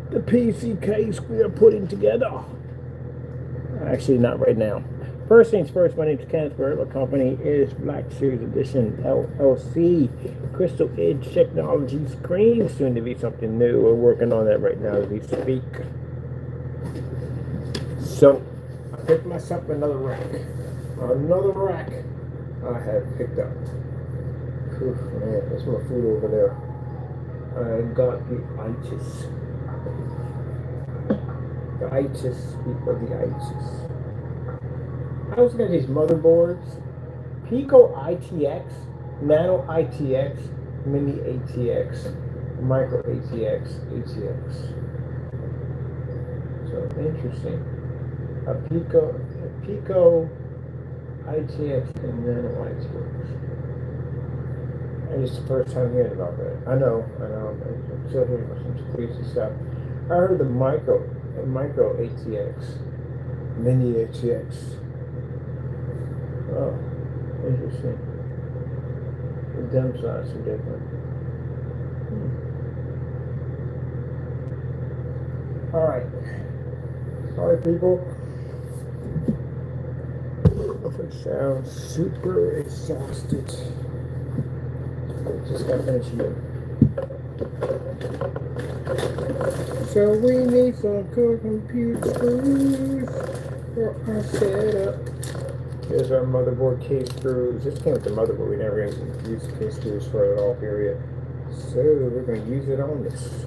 the PC case we are putting together. Actually, not right now. First things first, my name is Kenneth Bird. My company is Black Series Edition LLC. Crystal Edge Technology Screen, soon to be something new. We're working on that right now as we speak. So, I picked myself another rack. Another rack I have picked up. Oof, man, there's more food over there. I got the itis. The itis, people, the itis. I was looking at these motherboards. Pico ITX, Nano ITX, Mini ATX, Micro ATX. So interesting. A Pico ITX and Nano ITX. And it's the first time hearing about that. I know. I'm still hearing about some crazy stuff. I heard the Micro ATX, Mini ATX. Oh, interesting. The dumb sides are different. Alright. Sorry, people. If I sound super exhausted. Just got finished here. So we need some cool computer screws for our setup. Here's our motherboard case screws. This came with the motherboard. We never used the case screws for it all, period. So we're going to use it on this.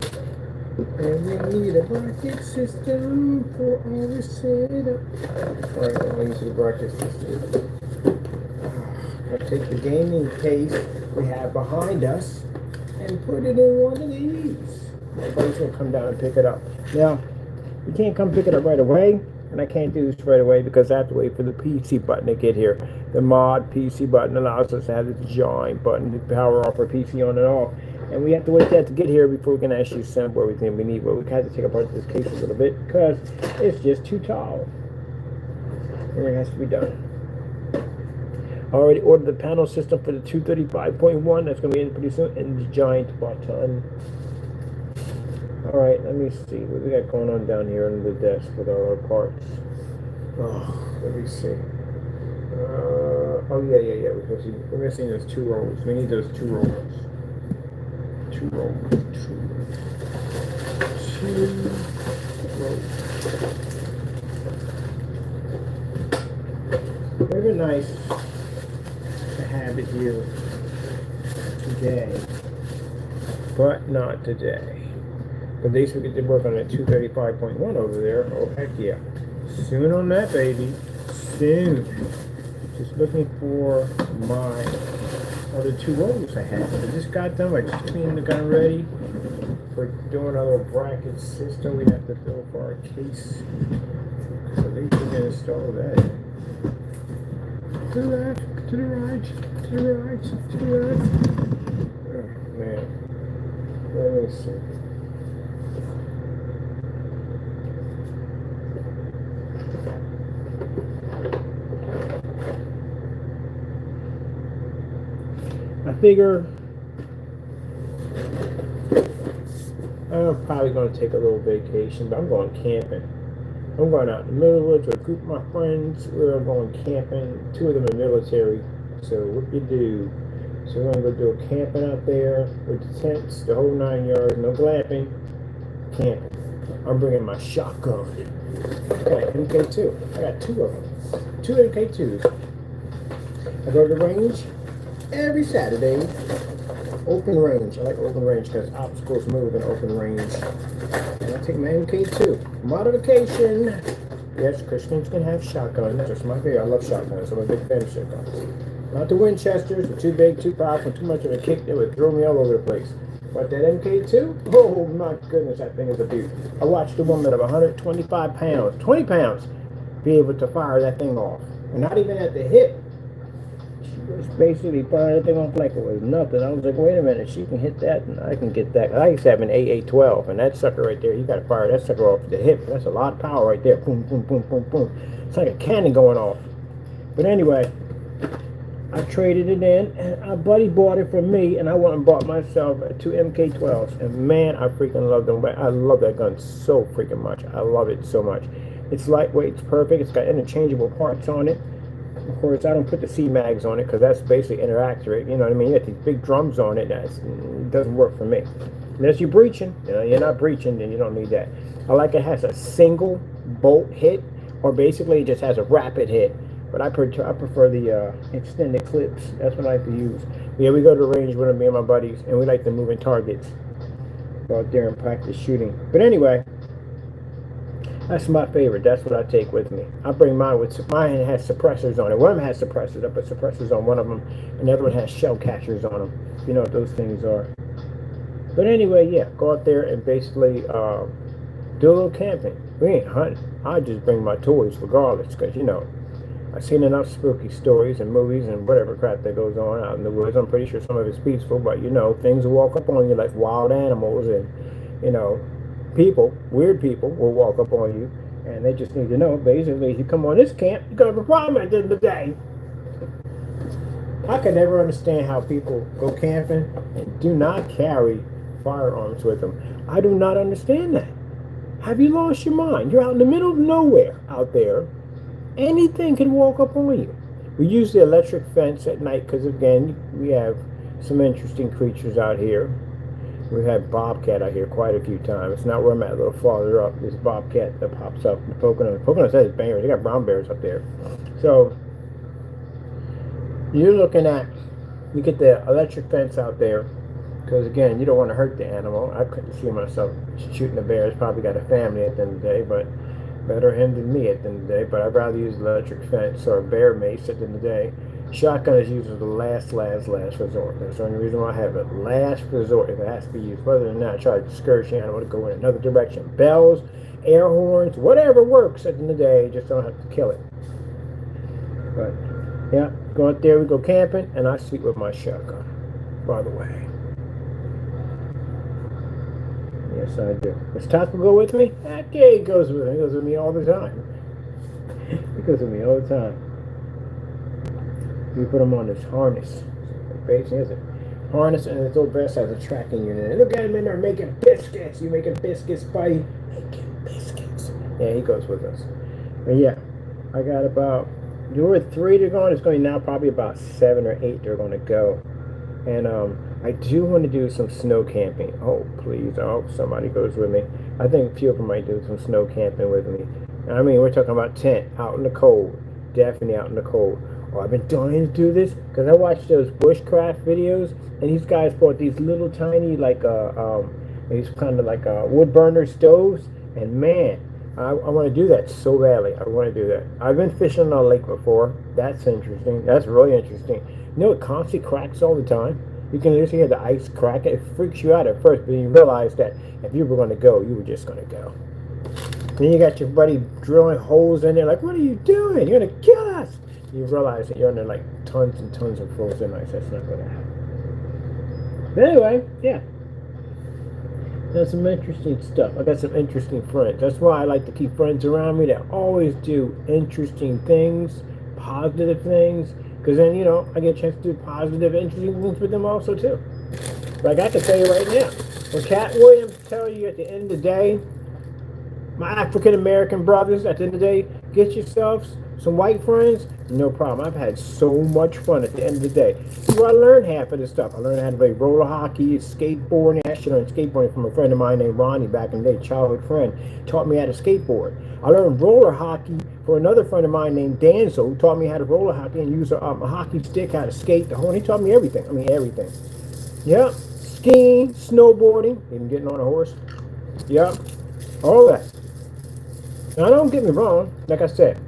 And we need a bracket system for our setup. Alright, I'm going to use the bracket system. I'll take the gaming case we have behind us and put it in one of these. Everybody's going to come down and pick it up. Now, you can't come pick it up right away. And I can't do this right away because I have to wait for the PC button to get here. The mod PC button allows us to have this giant button to power off our PC on and off. And we have to wait for that to get here before we can actually assemble everything we need. But we have to take apart this case a little bit because it's just too tall. And it has to be done. I already ordered the panel system for the 235.1. That's going to be in pretty soon. And the giant button. Alright, let me see what we got going on down here under the desk with all our parts. Oh, let me see. Yeah. We're missing those 2 rolls. We need those 2 rolls. 2 rolls. 2 rolls. Very nice to have it here today, but not today. At least we get to work on that 235.1 over there. Oh, heck yeah. Soon on that, baby. Soon. Just looking for my other 2 rolls I had. I just got them. I just cleaned the gun ready for doing our little bracket system we have to build for our case. So they can install that. To the left, to the right, to the right, to the left. Oh, man. Let me see. I figure I'm probably going to take a little vacation, but I'm going camping. I'm going out in the middle of the woods with a group of my friends. We're going camping. 2 of them are military, so what you do? So we're going to go do a camping out there with the tents, the whole 9 yards, no glamping, camping. I'm bringing my shotgun. I got an MK2. I got 2 of them. 2 MK2s. I go to the range every Saturday. Open range. I like open range because obstacles move in open range. And I take my MK2. Modification. Yes, Christians can have shotguns. That's my favorite. I love shotguns. I'm a big fan of shotguns. Not the Winchesters. They're too big, too powerful, too much of a kick. They would throw me all over the place. But that MK2, oh my goodness, that thing is a beaut. I watched a woman of 125 pounds, 20 pounds, be able to fire that thing off. And not even at the hip. She was basically firing that thing off like it was nothing. I was like, wait a minute, she can hit that and I can get that. I used to have an AA-12, and that sucker right there, you got to fire that sucker off the hip. That's a lot of power right there. Boom, boom, boom, boom, boom. It's like a cannon going off. But anyway, I traded it in, and a buddy bought it for me, and I went and bought myself two MK12s. And man, I freaking love them. I love that gun so freaking much. I love it so much. It's lightweight, it's perfect. It's got interchangeable parts on it. Of course, I don't put the C-mags on it because that's basically inaccurate. You know what I mean? You got these big drums on it. It doesn't work for me. Unless you're breaching. You know, you're not breaching, then you don't need that. I like it has a single bolt hit, or basically it just has a rapid hit. But I prefer the extended clips. That's what I like to use. Yeah, we go to the range with me and my buddies, and we like to move in targets. Go out there and practice shooting. But anyway, that's my favorite. That's what I take with me. I bring mine with, mine has suppressors on it. One of them has suppressors. I put suppressors on one of them, and the other one has shell catchers on them. You know what those things are. But anyway, yeah, go out there and basically do a little camping. We ain't hunting. I just bring my toys regardless, because, you know, I've seen enough spooky stories and movies and whatever crap that goes on out in the woods. I'm pretty sure some of it's peaceful, but, you know, things will walk up on you like wild animals, and, you know, people, weird people, will walk up on you, and they just need to know, basically, if you come on this camp, you're going to have a problem at the end of the day. I could never understand how people go camping and do not carry firearms with them. I do not understand that. Have you lost your mind? You're out in the middle of nowhere out there. Anything can walk up on you. We use the electric fence at night because, again, we have some interesting creatures out here. We've had bobcat out here quite a few times. It's not where I'm at, a little farther up. This bobcat that pops up in the Poconos. Poconos has bears. They got brown bears up there. So you're looking at, you get the electric fence out there because, again, you don't want to hurt the animal. I couldn't see myself shooting a bear. It's probably got a family at the end of the day, but better him than me at the end of the day. But I'd rather use the electric fence or a bear mace at the end of the day. Shotgun is used as the last resort. That's the only reason why I have it. Last resort if it has to be used. Other than that, I try to discourage the animal to go in another direction. Bells, air horns, whatever works at the end of the day. Just don't have to kill it. But yeah, go out there, we go camping, and I sleep with my shotgun. By the way. Yes, I do. Does Taco go with me? Okay, he goes with me. He goes with me all the time. He goes with me all the time. We put him on this harness. Basically, is it? Harness, and his little vest has a tracking unit. And look at him in there making biscuits. You making biscuits, buddy? Making biscuits. Yeah, he goes with us. But yeah, I got about, there were 3 they're going. It's going now probably about 7 or 8 they're going to go. And I do want to do some snow camping. Oh, please. Oh, somebody goes with me. I think a few of them might do some snow camping with me. I mean, we're talking about tent, out in the cold. Definitely out in the cold. Oh, I've been dying to do this because I watched those bushcraft videos, and these guys bought these little tiny, like, these kind of like wood burner stoves, and man, I want to do that so badly. I want to do that. I've been fishing on a lake before. That's interesting. That's really interesting. You know, it constantly cracks all the time. You can literally hear the ice crack. It freaks you out at first, but you realize that if you were going to go, you were just going to go. Then you got your buddy drilling holes in there, like, what are you doing? You're going to kill us. You realize that you're under like tons and tons of frozen ice. That's not going to happen. But anyway, yeah. That's some interesting stuff. I got some interesting friends. That's why I like to keep friends around me that always do interesting things, positive things. Because then, you know, I get a chance to do positive, interesting things with them also, too. Like I can tell you right now, when Cat Williams tell you at the end of the day, my African-American brothers, at the end of the day, get yourselves some white friends, no problem. I've had so much fun at the end of the day. So I learned half of this stuff. I learned how to play roller hockey, skateboarding. I actually learned skateboarding from a friend of mine named Ronnie back in the day, childhood friend. Taught me how to skateboard. I learned roller hockey from another friend of mine named Danzo, who taught me how to roller hockey and use a hockey stick, how to skate, the horn. He taught me everything. I mean, everything. Yeah. Skiing, snowboarding, even getting on a horse. Yeah. All that. Now, don't get me wrong. Like I said,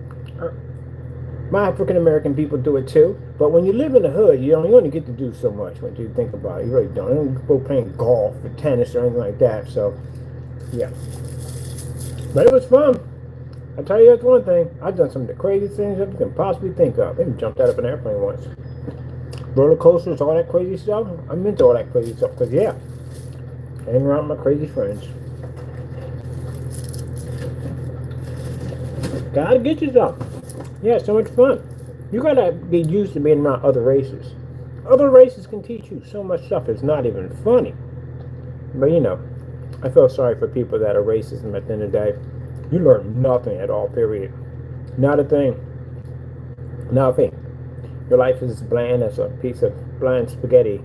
my African-American people do it too, but when you live in the hood, you only get to do so much when you think about it. You really don't. You don't go playing golf or tennis or anything like that, so, yeah. But it was fun. I tell you, that's one thing. I've done some of the craziest things you can possibly think of. I even jumped out of an airplane once. Roller coasters, all that crazy stuff. I'm into all that crazy stuff, because, yeah, hang around with my crazy friends. Gotta get you some. Yeah, so much fun. You gotta be used to being around other races. Other races can teach you so much stuff. It's not even funny. But you know, I feel sorry for people that are racism at the end of the day. You learn nothing at all, period. Not a thing. Not a thing. Your life is as bland as a piece of bland spaghetti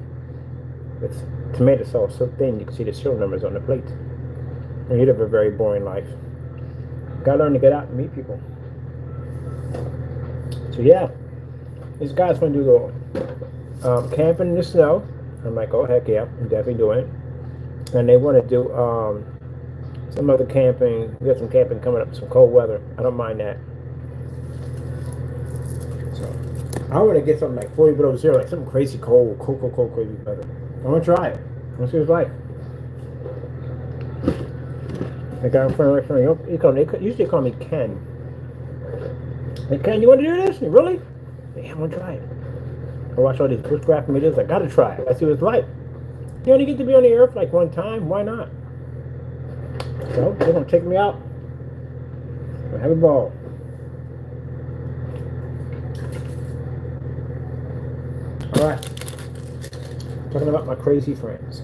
with tomato sauce so thin you can see the serial numbers on the plate. And you live a very boring life. Gotta learn to get out and meet people. So yeah, these guys want to do a little camping in the snow. I'm like, oh heck yeah, I'm definitely doing it. And they want to do some other camping. We got some camping coming up, some cold weather. I don't mind that. So I want to get something like 40 below zero, like something crazy cold, cold, crazy weather. I want to try it. I want to see what it's like. I got a friend, they usually call me Ken. Hey, Ken, you want to do this? Really? Yeah, I want to try it. I watch all these bushcraft videos. I got to try it. I see what it's like. You only get to be on the earth like one time. Why not? So they're gonna take me out. I'll have a ball. All right. Talking about my crazy friends.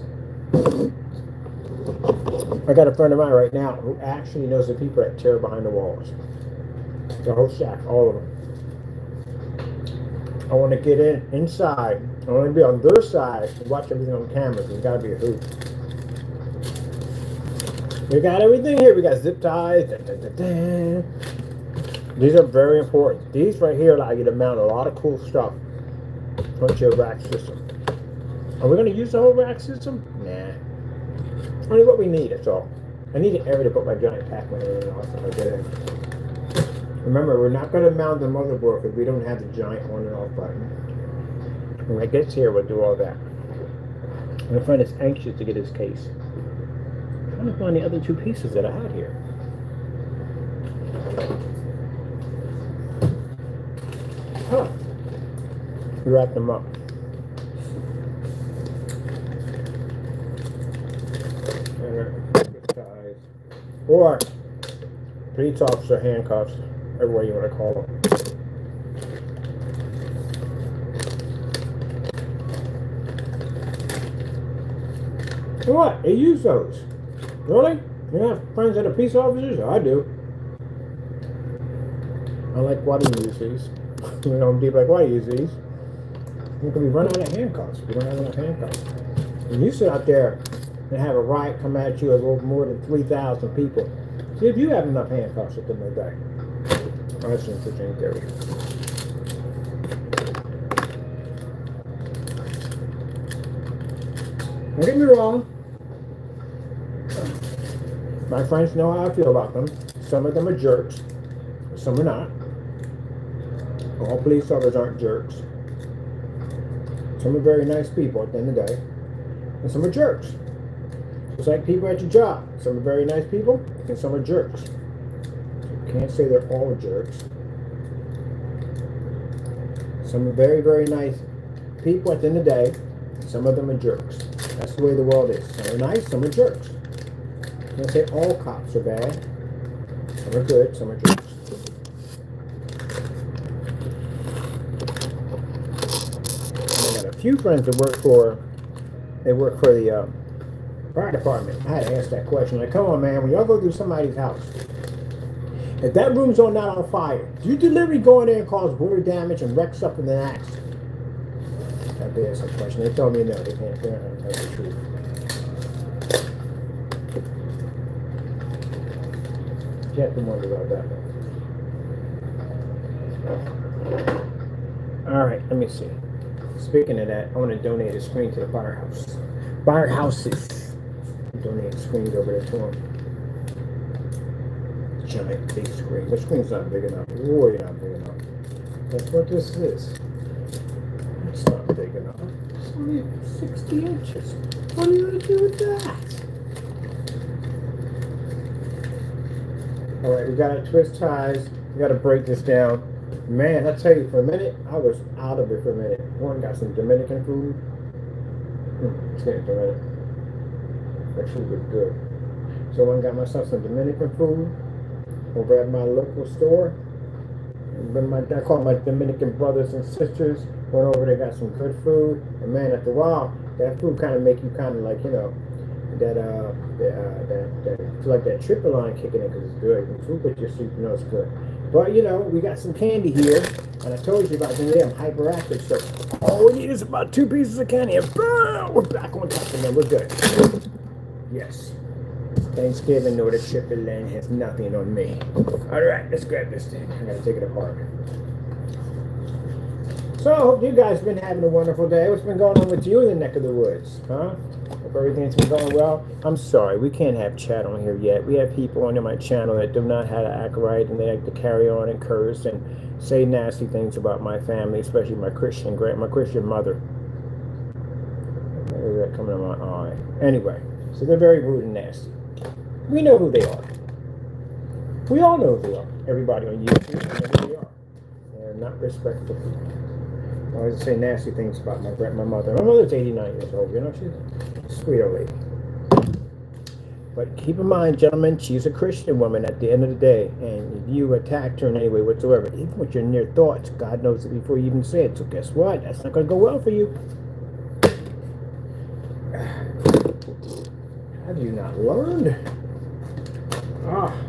I got a friend of mine right now who actually knows the people that tear behind the walls. The whole shack, all of them. I want to get inside. I want to be on their side and watch everything on camera. There's got to be a hoop. We got everything here. We got zip ties. These are very important. These right here allow you to mount a lot of cool stuff onto your rack system. Are we going to use the whole rack system? Nah. Only what we need, that's all. I need an area to put my giant Pac-Man in and off if I get in. Remember, we're not going to mount the motherboard because we don't have the giant on and off button. When it gets here, we'll do all that. My friend is anxious to get his case. I'm trying to find the other two pieces that I had here. Huh. We wrapped them up. Or police officer handcuffs, everywhere you want to call them. What? They use those. Really? You have friends that are police officers? I do. I like, why do you use these? You know, people like, why do you use these? You can be running out of handcuffs. We don't have enough handcuffs. When you sit out there and have a riot come at you of over more than 3,000 people, see if you have enough handcuffs at the end of the day. That's an interesting theory. Don't get me wrong. My friends know how I feel about them. Some of them are jerks. Some are not. All police officers aren't jerks. Some are very nice people at the end of the day. And some are jerks. It's like people at your job. Some are very nice people, and some are jerks. You can't say they're all jerks. Some are very, very nice people at the end of the day. Some of them are jerks. That's the way the world is. Some are nice, some are jerks. You can't say all cops are bad. Some are good, some are jerks. And I got a few friends that work for the fire department. I had to ask that question. Like, come on, man, when y'all go through somebody's house, if that room's not on fire, do you deliberately go in there and cause water damage and wreck something than acts? I had to ask that question. They told me no, they can't tell the truth. You have to wonder about that one. All right, let me see. Speaking of that, I want to donate a screen to the firehouse. Firehouses. Donate screens over there to them. Giant big screen. The screen's not big enough. Way not big enough. That's what this is. It's not big enough. It's only 60 inches. What are you going to do with that? Alright, we got to twist ties. We got to break this down. Man, I tell you, for a minute, I was out of it for a minute. One got some Dominican food. It's getting for a minute. That food was good. So I got myself some Dominican food over at my local store. I call my Dominican brothers and sisters. Went over there, got some good food, and man, after a while, that food kind of make you kind of like that it's like that triple line kicking in because it's good. When food puts you to sleep, you know it's good. But we got some candy here, and I told you about the day I'm hyperactive, so all we need is about 2 pieces of candy, and boom, we're back on top again. We're good. Yes. Thanksgiving or the triple line has nothing on me. All right, let's grab this thing. I gotta take it apart. So I hope you guys have been having a wonderful day. What's been going on with you in the neck of the woods, huh? Hope everything's been going well. I'm sorry, we can't have chat on here yet. We have people on my channel that do not know how to act right, and they like to carry on and curse and say nasty things about my family, especially my Christian mother. Maybe that coming to my eye. Anyway, so they're very rude and nasty. We know who they are. We all know who they are. Everybody on YouTube knows who they are. They're not respectful people. I always say nasty things about my mother. My mother's 89 years old, she's a sweet old lady. But keep in mind, gentlemen, she's a Christian woman at the end of the day. And if you attacked her in any way whatsoever, even with your near thoughts, God knows it before you even say it. So guess what? That's not going to go well for you. Have you not learned?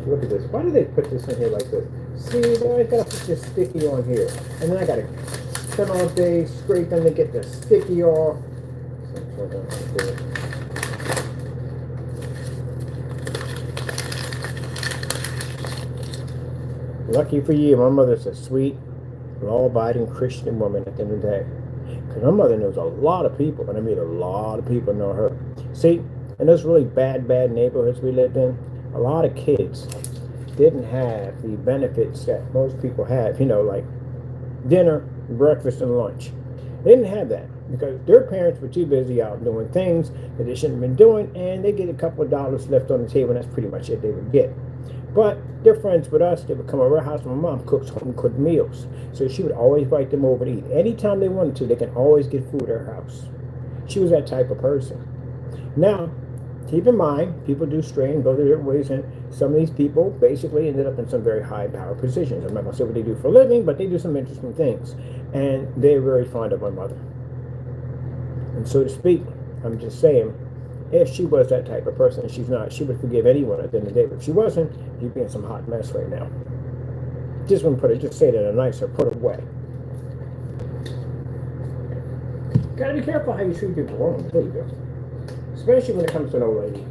Look at this. Why do they put this in here like this? See, they always got to put this sticky on here. And then I got to spend all day scraping to get the sticky off. Lucky for you, my mother's a sweet, law-abiding Christian woman at the end of the day. Because my mother knows a lot of people, and I mean a lot of people know her. See, in those really bad neighborhoods we lived in, a lot of kids didn't have the benefits that most people have, like dinner, breakfast, and lunch. They didn't have that because their parents were too busy out doing things that they shouldn't have been doing, and they get a couple of dollars left on the table, and that's pretty much it they would get. But they're friends with us. They would come over our house. My mom cooks home-cooked meals, so she would always invite them over to eat. Anytime they wanted to, they can always get food at her house. She was that type of person. Now, keep in mind, people do stray and go their different ways, and some of these people basically ended up in some very high power positions. I'm not going to say what they do for a living, but they do some interesting things. And they're very fond of my mother. And so to speak, I'm just saying, if she was that type of person, and she's not, she would forgive anyone at the end of the day. But if she wasn't, you'd be in some hot mess right now. Just wouldn't put it, just say it in a nicer, put away. Gotta be careful how you treat people wrong, there you go. Especially when it comes to an old lady.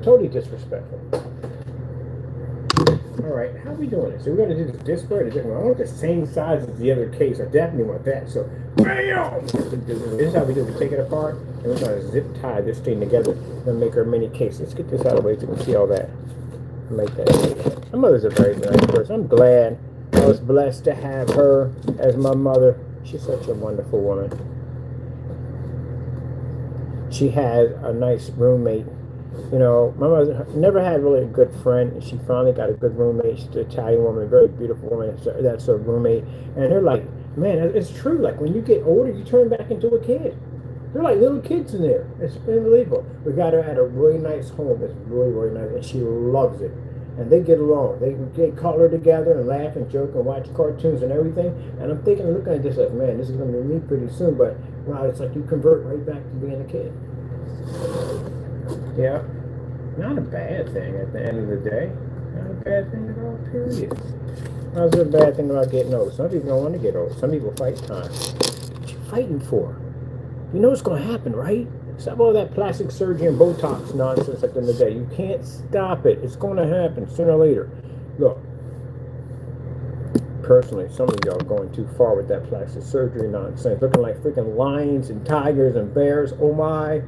Totally disrespectful. Alright, how are we doing this? Are we going to do this way or this way? I want the same size as the other case. I definitely want that. So, BAM! This is how we do it. We take it apart, and we're going to zip tie this thing together. We're going to make our mini case. Let's get this out of the way so you can see all that. Make that. My mother's a very nice person. I'm glad I was blessed to have her as my mother. She's such a wonderful woman. She had a nice roommate. My mother never had really a good friend, and she finally got a good roommate. She's an Italian woman, a very beautiful woman. So that's her roommate. And they're like, man, it's true. Like, when you get older, you turn back into a kid. They're like little kids in there. It's unbelievable. We got her at a really nice home. It's really, really nice, and she loves it. And they get along. They color together and laugh and joke and watch cartoons and everything. And I'm looking at this like, man, this is going to be me pretty soon. But, wow, it's like you convert right back to being a kid. Yeah, not a bad thing at the end of the day. Not a bad thing at all, period. How's a bad thing about getting old? Some people don't want to get old. Some people fight time. What you fighting for? You know what's going to happen, right? Stop all that plastic surgery and Botox nonsense at the end of the day. You can't stop it. It's going to happen sooner or later. Look, personally, some of y'all are going too far with that plastic surgery nonsense. Looking like freaking lions and tigers and bears. Oh my.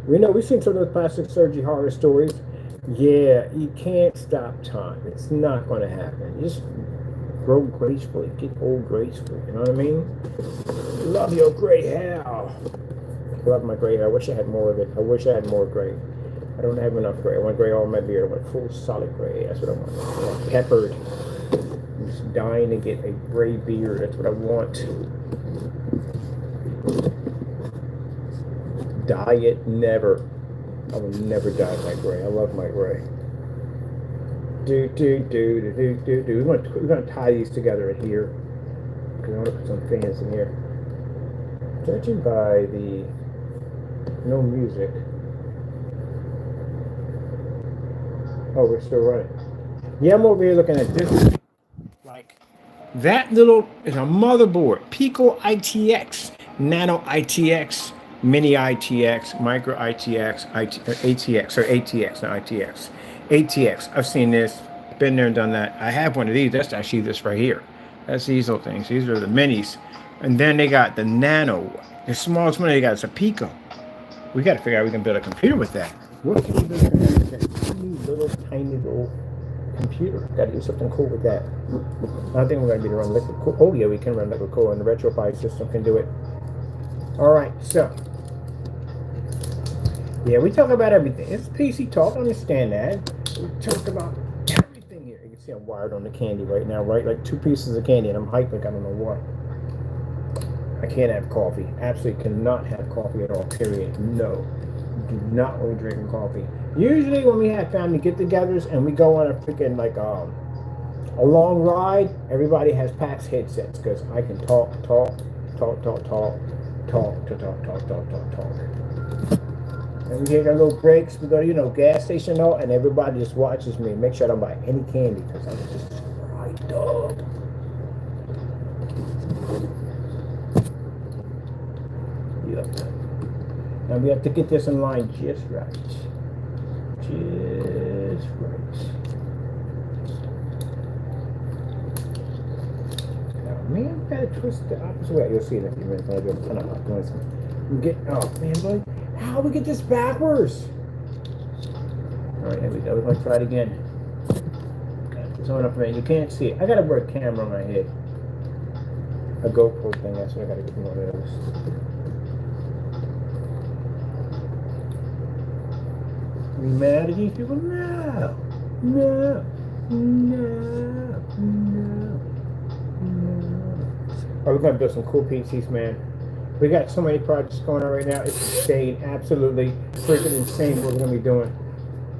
We've seen some of those plastic surgery horror stories. Yeah, you can't stop time. It's not going to happen. Just grow gracefully. Get old gracefully. You know what I mean? Love your gray hair. Love my gray hair. I wish I had more of it. I wish I had more gray. I don't have enough gray. I want gray all my beard. I want full solid gray. That's what I want. I want peppered. I'm just dying to get a gray beard. That's what I want. Dye it never. I will never dye my gray. I love my gray. We're gonna tie these together in here because I want to put some fans in here. Judging by the no music. Oh, we're still running. Yeah, I'm over here looking at this. Like that little is a motherboard. Pico ITX, Nano ITX, Mini ITX, Micro ITX, ATX or ATX, not ITX. ATX. I've seen this, been there and done that. I have one of these. That's actually this right here. That's these little things. These are the minis. And then they got the Nano. The smallest one they got is a Pico. We got to figure out we can build a computer with that. What can we build with that? Tiny little computer. Got to do something cool with that. I don't think we're going to be able to run liquid cool. Oh yeah, we can run liquid cool, and the RetroPie system can do it. All right, so yeah, we talk about everything. It's PC talk. I understand that. We talk about everything here. You can see I'm wired on the candy right now, right? Like 2 pieces of candy, and I'm hyped like I don't know what. I can't have coffee. Absolutely cannot have coffee at all, period. No. Do not want to drink coffee. Usually when we have family get-togethers and we go on a freaking, like, a long ride, everybody has PAX headsets because I can talk. And we take our little breaks. We go to, gas station and all, and everybody just watches me. Make sure I don't buy any candy because I'm just right up. And we have to get this in line just right. Just right. Now, man, gotta twist the opposite way. You'll see it in a few minutes when I do a ton of optimizing. Oh, man, buddy. How do we get this backwards? Alright, there we go. We're going to try it again. Got this on up, man. You can't see it. I gotta wear a camera on my head. A GoPro thing. That's what I gotta get one of those. Are you mad at these people? No. We're going to build some cool PCs, man. We got so many projects going on right now. It's insane. Absolutely freaking insane what we're going to be doing.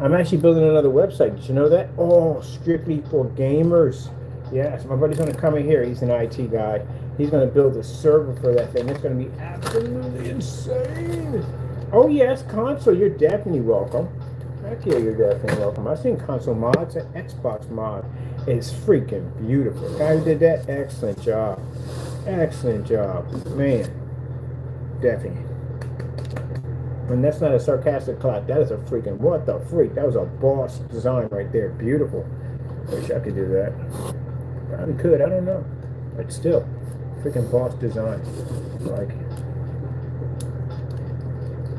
I'm actually building another website. Did you know that? Oh, strictly for gamers. Yes, my buddy's going to come in here. He's an IT guy. He's going to build a server for that thing. It's going to be absolutely insane. Oh, yes, console. You're definitely welcome. Heck yeah, you're definitely welcome. I've seen console mods. An Xbox mod is freaking beautiful. The guy who did that, excellent job. Excellent job. Man, definitely. And that's not a sarcastic clap. That is a freaking, what the freak? That was a boss design right there. Beautiful. Wish I could do that. Probably could. I don't know. But still, freaking boss design. Like,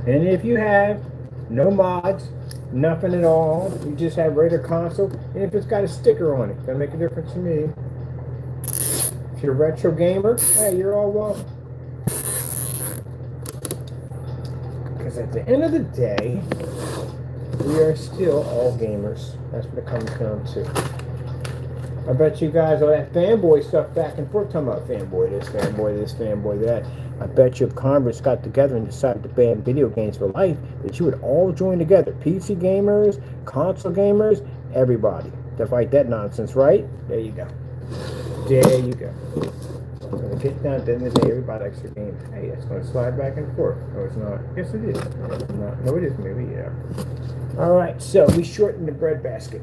and if you have no mods, nothing at all, you just have regular console, and if it's got a sticker on it, that'll make a difference to me. If you're a retro gamer, hey, you're all welcome. Because at the end of the day, we are still all gamers. That's what it comes down to. I bet you guys all that fanboy stuff back and forth, talking about fanboy this, fanboy that. I bet you if Congress got together and decided to ban video games for life, that you would all join together. PC gamers, console gamers, everybody. To fight that nonsense, right? There you go. There you go. When it gets down to the end of the day, everybody likes their games. Hey, it's going to slide back and forth. No, it's not. Yes, it is. No, it's not. No, it is. Maybe, yeah. All right, so we shortened the bread basket.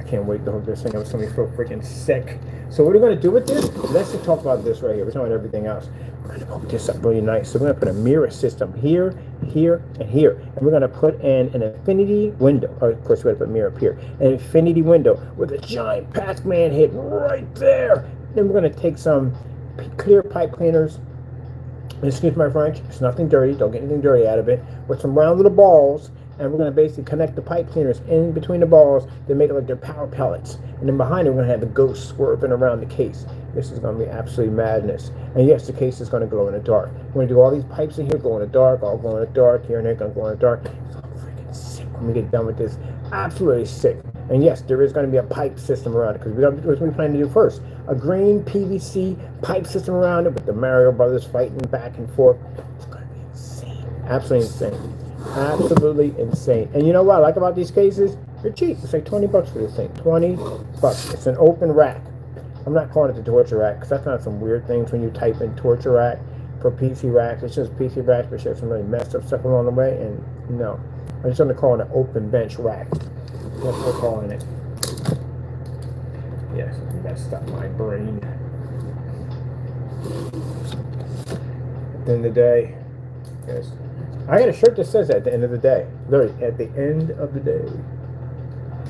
Can't wait to hook this thing up. Somebody's so freaking sick. So what are we going to do with this? Let's just talk about this right here. We're talking about everything else. We're going to hook this up really nice. So we're going to put a mirror system here, here, and here. And we're going to put in an infinity window. Oh, of course, we're going to put a mirror up here. An infinity window with a giant Pac-Man head right there. Then we're going to take some clear pipe cleaners. Excuse my French. It's nothing dirty. Don't get anything dirty out of it. With some round little balls. And we're going to basically connect the pipe cleaners in between the balls to make it like they're power pellets. And then behind it, we're going to have the ghost swerving around the case. This is going to be absolutely madness. And yes, the case is going to glow in the dark. We're going to do all these pipes in here, glow in the dark, all glow in the dark, here and there, going to glow in the dark. It's all freaking sick when we get done with this. Absolutely sick. And yes, there is going to be a pipe system around it, because what we plan to do first. A green PVC pipe system around it with the Mario Brothers fighting back and forth. It's going to be insane. Absolutely insane. Absolutely insane. And you know what I like about these cases? They're cheap. It's like 20 bucks for this thing. 20 bucks. It's an open rack. I'm not calling it the torture rack because that's not some weird things when you type in torture rack for PC racks. It's just PC racks, but there's some really messed up stuff along the way. And no, I'm just going to call it an open bench rack. That's what we're calling it. Yes, messed up my brain. At the end of the day, yes. I got a shirt that says that at the end of the day. Literally, at the end of the day.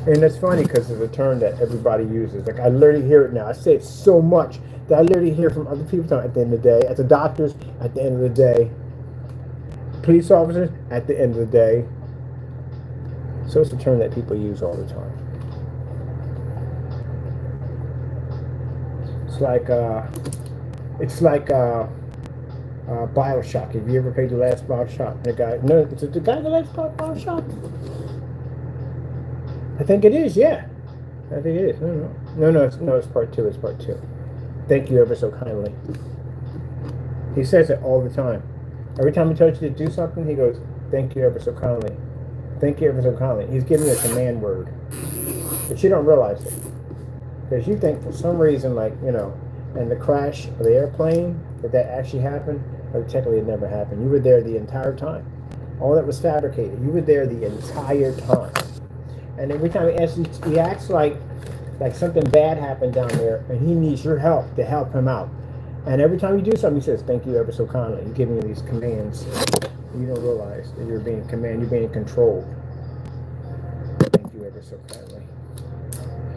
And it's funny because it's a term that everybody uses. Like, I literally hear it now. I say it so much that I literally hear from other people talking at the end of the day. At the doctors, at the end of the day. Police officers, at the end of the day. So it's a term that people use all the time. It's like BioShock. Have you ever played the last BioShock? Is it the guy that last BioShock? I think it is, yeah. I think it is. No, it's part two. It's part two. Thank you ever so kindly. He says it all the time. Every time he tells you to do something, he goes, thank you ever so kindly. Thank you ever so kindly. He's giving you a command word. But you don't realize it. Because you think for some reason, like, and the crash of the airplane, that actually happened, or technically it never happened. You were there the entire time. All that was fabricated. You were there the entire time. And every time he acts like something bad happened down there, and he needs your help to help him out. And every time you do something, he says, thank you ever so kindly. He's giving you these commands. You don't realize that you're being commanded, you're being controlled. Thank you ever so kindly.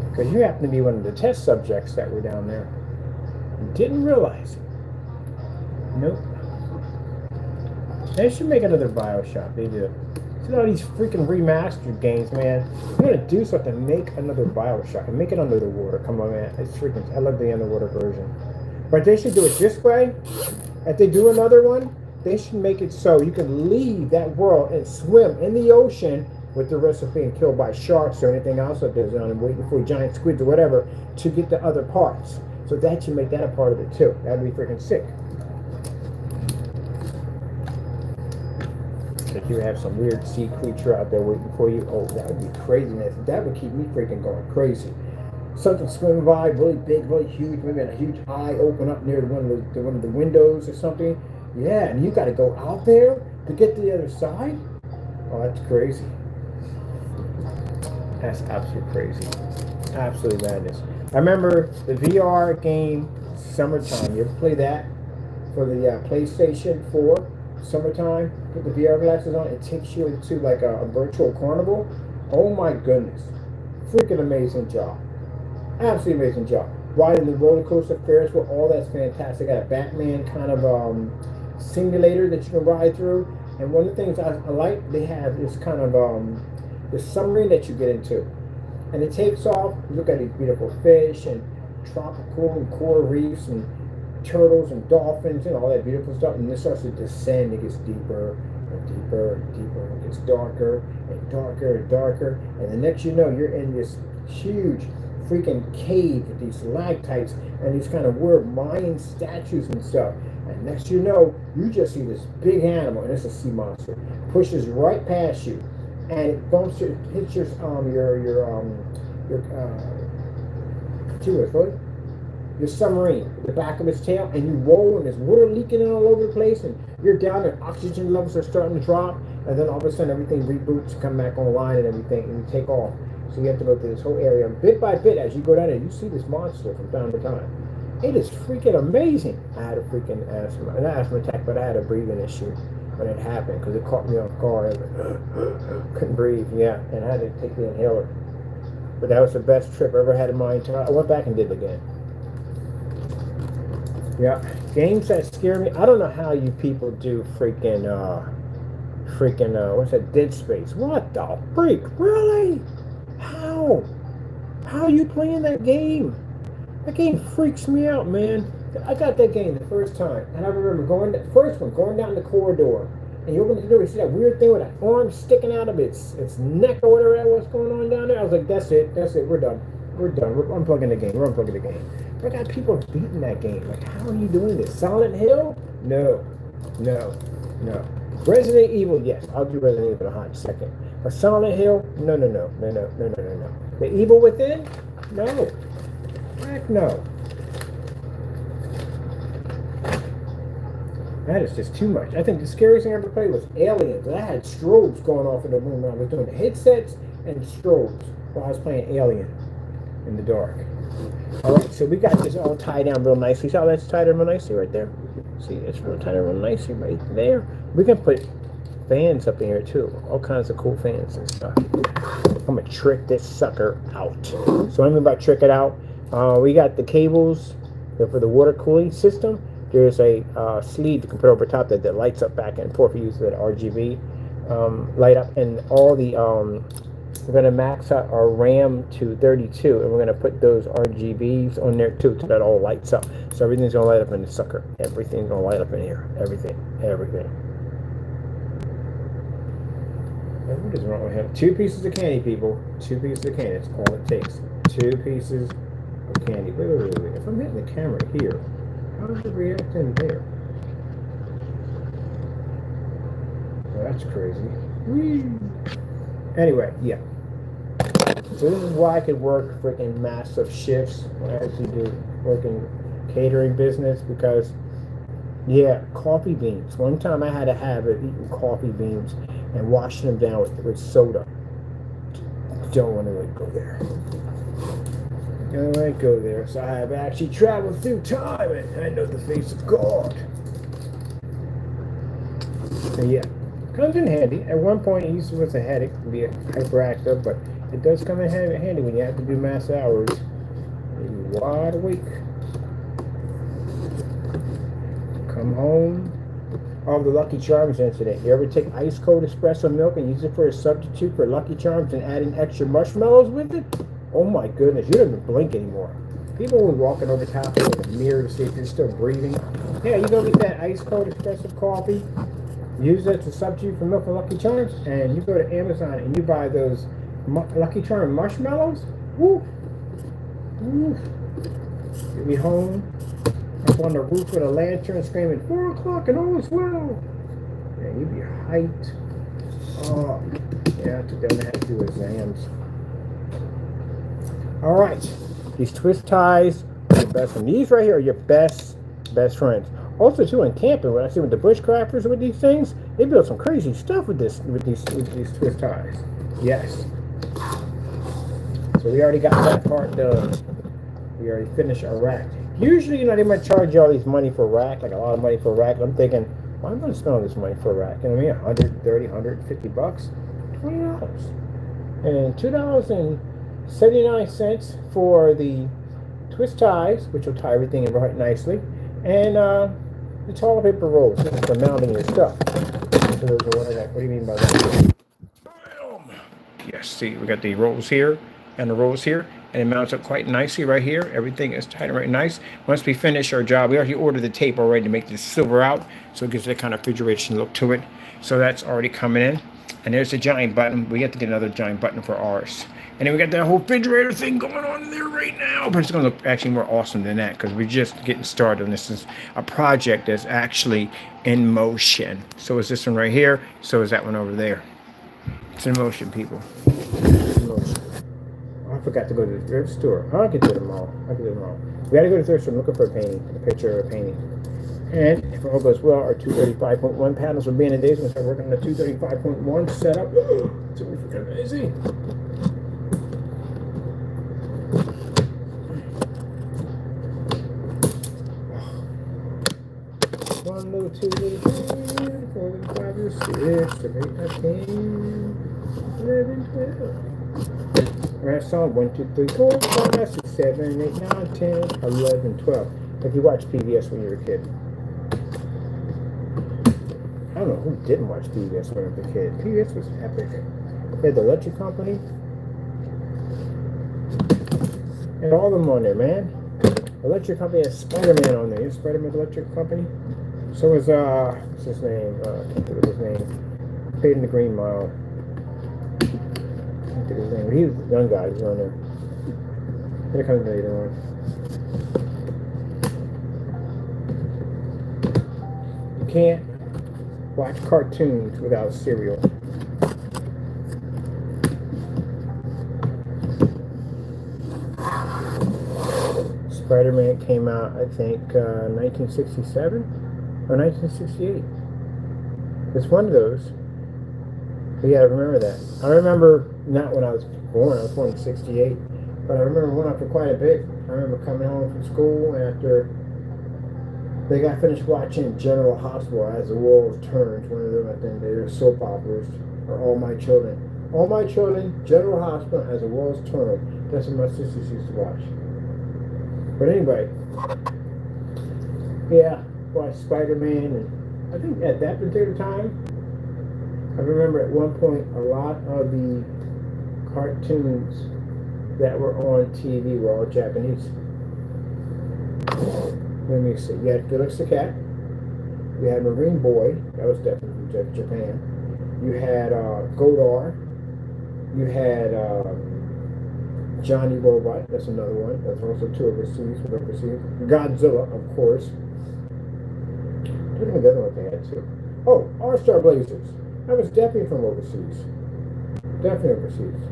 Because you happen to be one of the test subjects that were down there. You didn't realize it. Nope. They should make another BioShock. They do. See all these freaking remastered games, man. You're gonna do something, make another BioShock and make it under the water. Come on, man. It's freaking. I love the underwater version. But they should do it this way. If they do another one, they should make it so you can leave that world and swim in the ocean with the risk of being killed by sharks or anything else that goes on and waiting for giant squids or whatever to get the other parts. So that should make that a part of it too. That'd be freaking sick. If you have some weird sea creature out there waiting for you, oh, that would be craziness. That would keep me freaking going crazy. Something swimming by, really big, really huge, maybe a huge eye open up near one of the windows or something. Yeah, and you got to go out there to get to the other side. Oh, that's crazy. That's absolutely crazy. Absolute madness. I remember the VR game Summertime. You ever play that for the PlayStation 4? Summertime, put the VR glasses on, it takes you into like a virtual carnival. Oh my goodness. Freaking amazing job. Absolutely amazing job. Riding the roller coaster Ferris wheel, all that's fantastic. Got a Batman kind of simulator that you can ride through. And one of the things I like, they have this kind of this submarine that you get into. And it takes off, you look at these beautiful fish and tropical and coral reefs and turtles and dolphins and all that beautiful stuff, and it starts to descend. It gets deeper and deeper and deeper, and it gets darker and darker and darker, and the next you know, you're in this huge freaking cave with these stalactites and these kind of weird Mayan statues and stuff, and next you know, you just see this big animal, and it's a sea monster, pushes right past you, and it bumps your, hits your submarine, the back of its tail, and you roll, and there's water leaking in all over the place, and you're down, and oxygen levels are starting to drop, and then all of a sudden everything reboots, come back online and everything, and you take off. So you have to go through this whole area, and bit by bit, as you go down there, you see this monster from time to time. It is freaking amazing. I had a freaking an asthma attack, but I had a breathing issue when it happened, because it caught me off guard. Couldn't breathe, yeah, and I had to take the inhaler. But that was the best trip I ever had in my entire. I went back and did it again. Yeah, games that scare me. I don't know how you people do freaking what's that, Dead Space? What the freak? Really? How? How are you playing that game? That game freaks me out, man. I got that game the first time, and I remember going down the corridor, and you open the door, you see that weird thing with that arm sticking out of its neck or whatever that was going on down there. I was like, that's it, we're done. We're unplugging the game. We're unplugging the game. I got people beating that game. Like, how are you doing this? Silent Hill? No. Resident Evil, yes, I'll do Resident Evil in a hot second. But Silent Hill, no, no, no, no, no, no, no, no, no. The Evil Within, no, heck no. That is just too much. I think the scariest thing I ever played was Aliens. I had strobes going off in the room when I was doing the headsets and strobes while I was playing Alien in the dark. All right, so we got this all tied down real nicely. See how that's tied down real nicely right there? See, it's real tied down real nicely right there. We can put fans up in here too. All kinds of cool fans and stuff. I'm gonna trick this sucker out. So what I mean by trick it out, we got the cables for the water cooling system. There's a sleeve you can put over top that lights up back and forth. You use that RGB light up, and all the we're going to max out our RAM to 32, and we're going to put those RGBs on there too, so that all lights up. So everything's going to light up in the sucker. Everything's going to light up in here. Everything. And what is wrong with him? 2 pieces of candy, people. 2 pieces of candy. That's all it takes. 2 pieces of candy. Wait. If I'm hitting the camera here, how does it react in there? Well, that's crazy. Whee! Anyway, yeah. So this is why I could work freaking massive shifts when I actually do working catering business, because yeah, coffee beans. One time I had a habit of eating coffee beans and washing them down with soda. Don't want to go there. Don't want to go there. So I have actually traveled through time and I know the face of God. So yeah. Comes in handy. At one point, it used to was a headache to be hyperactive, but it does come in handy when you have to do mass hours. You're wide awake. Come home. Oh, the Lucky Charms incident. You ever take ice cold espresso milk and use it for a substitute for Lucky Charms and add in extra marshmallows with it? Oh my goodness, you don't even blink anymore. People were walking over top of it with a mirror to see if you're still breathing. Yeah, you go get that ice cold espresso coffee. Use it to substitute for milk and Lucky Charms, and you go to Amazon and you buy those Lucky Charm marshmallows. Woo! You'll be home up on the roof with a lantern screaming 4 o'clock and all is well. Yeah, you'd be hyped. Oh, yeah, I took that and had to do exams. All right, these twist ties are the best, and these right here are your best friends. Also, too, in camping, when I see with the bushcrafters with these things, they build some crazy stuff with these twist ties. Yes. So we already got that part done. We already finished our rack. Usually, you know, they might charge you all these money for a rack, like a lot of money for a rack. I'm thinking, why am I going to spend all this money for a rack? You know what I mean? $130, $150, $20. And $2.79 for the twist ties, which will tie everything in right nicely. And the toilet paper rolls for mounting your stuff. So those are what do you mean by that? Yes, see, we got the rolls here and the rolls here, and it mounts up quite nicely right here. Everything is tight and right nice. Once we finish our job, we already ordered the tape already to make this silver out, so it gives that kind of refrigeration look to it. So that's already coming in. And there's a giant button. We have to get another giant button for ours. And then we got that whole refrigerator thing going on in there right now. But it's going to look actually more awesome than that, because we're just getting started. And this is a project that's actually in motion. So is this one right here. So is that one over there. It's in motion, people. It's in motion. Oh, I forgot to go to the thrift store. I'll get to them all. We got to go to the thrift store. I'm looking for a painting. A picture of a painting. And if all goes well, our 235.1 panels will be in the days. We'll start working on the 235.1 setup. It's really freaking amazing. One little, 2 little, 3, 4 little, 5 little, 6, 7, 8, 9, 10, 11, 12. Last song, 1, 2, 3, 4, 5, 6, 7, 8, 9, 10, 11, 12. If you watched PBS when you were a kid. I don't know who didn't watch PBS when I was a kid. PBS was epic. They had the Electric Company. And all of them on there, man. Electric Company has Spider-Man on there. You know Spider-Man Electric Company? So is, what's his name? I can't think of his name. Played in the Green Mile. I can't think of his name. He was a young guy. He's on there. Here comes later on. You can't watch cartoons without cereal. Spider-Man came out, I think, 1967 or 1968. It's one of those. But yeah, I remember that. I remember not when I was born. I was born in '68, but I remember going up for quite a bit. I remember coming home from school after they got finished watching General Hospital as the world turned. One of them, I think, they were soap operas, or All My Children. All My Children, General Hospital as the world's turned. That's what my sisters used to watch. But anyway, yeah, watched Spider-Man, and I think at that particular time, I remember at one point a lot of the cartoons that were on TV were all Japanese. Let me see. You had Felix the Cat. You had Marine Boy. That was definitely from Japan. You had Godard. You had Johnny Robot. That's another one. That's also two overseas. Godzilla, of course. I don't know the other one they had too. Oh, All-Star Blazers. That was definitely from overseas. Definitely overseas.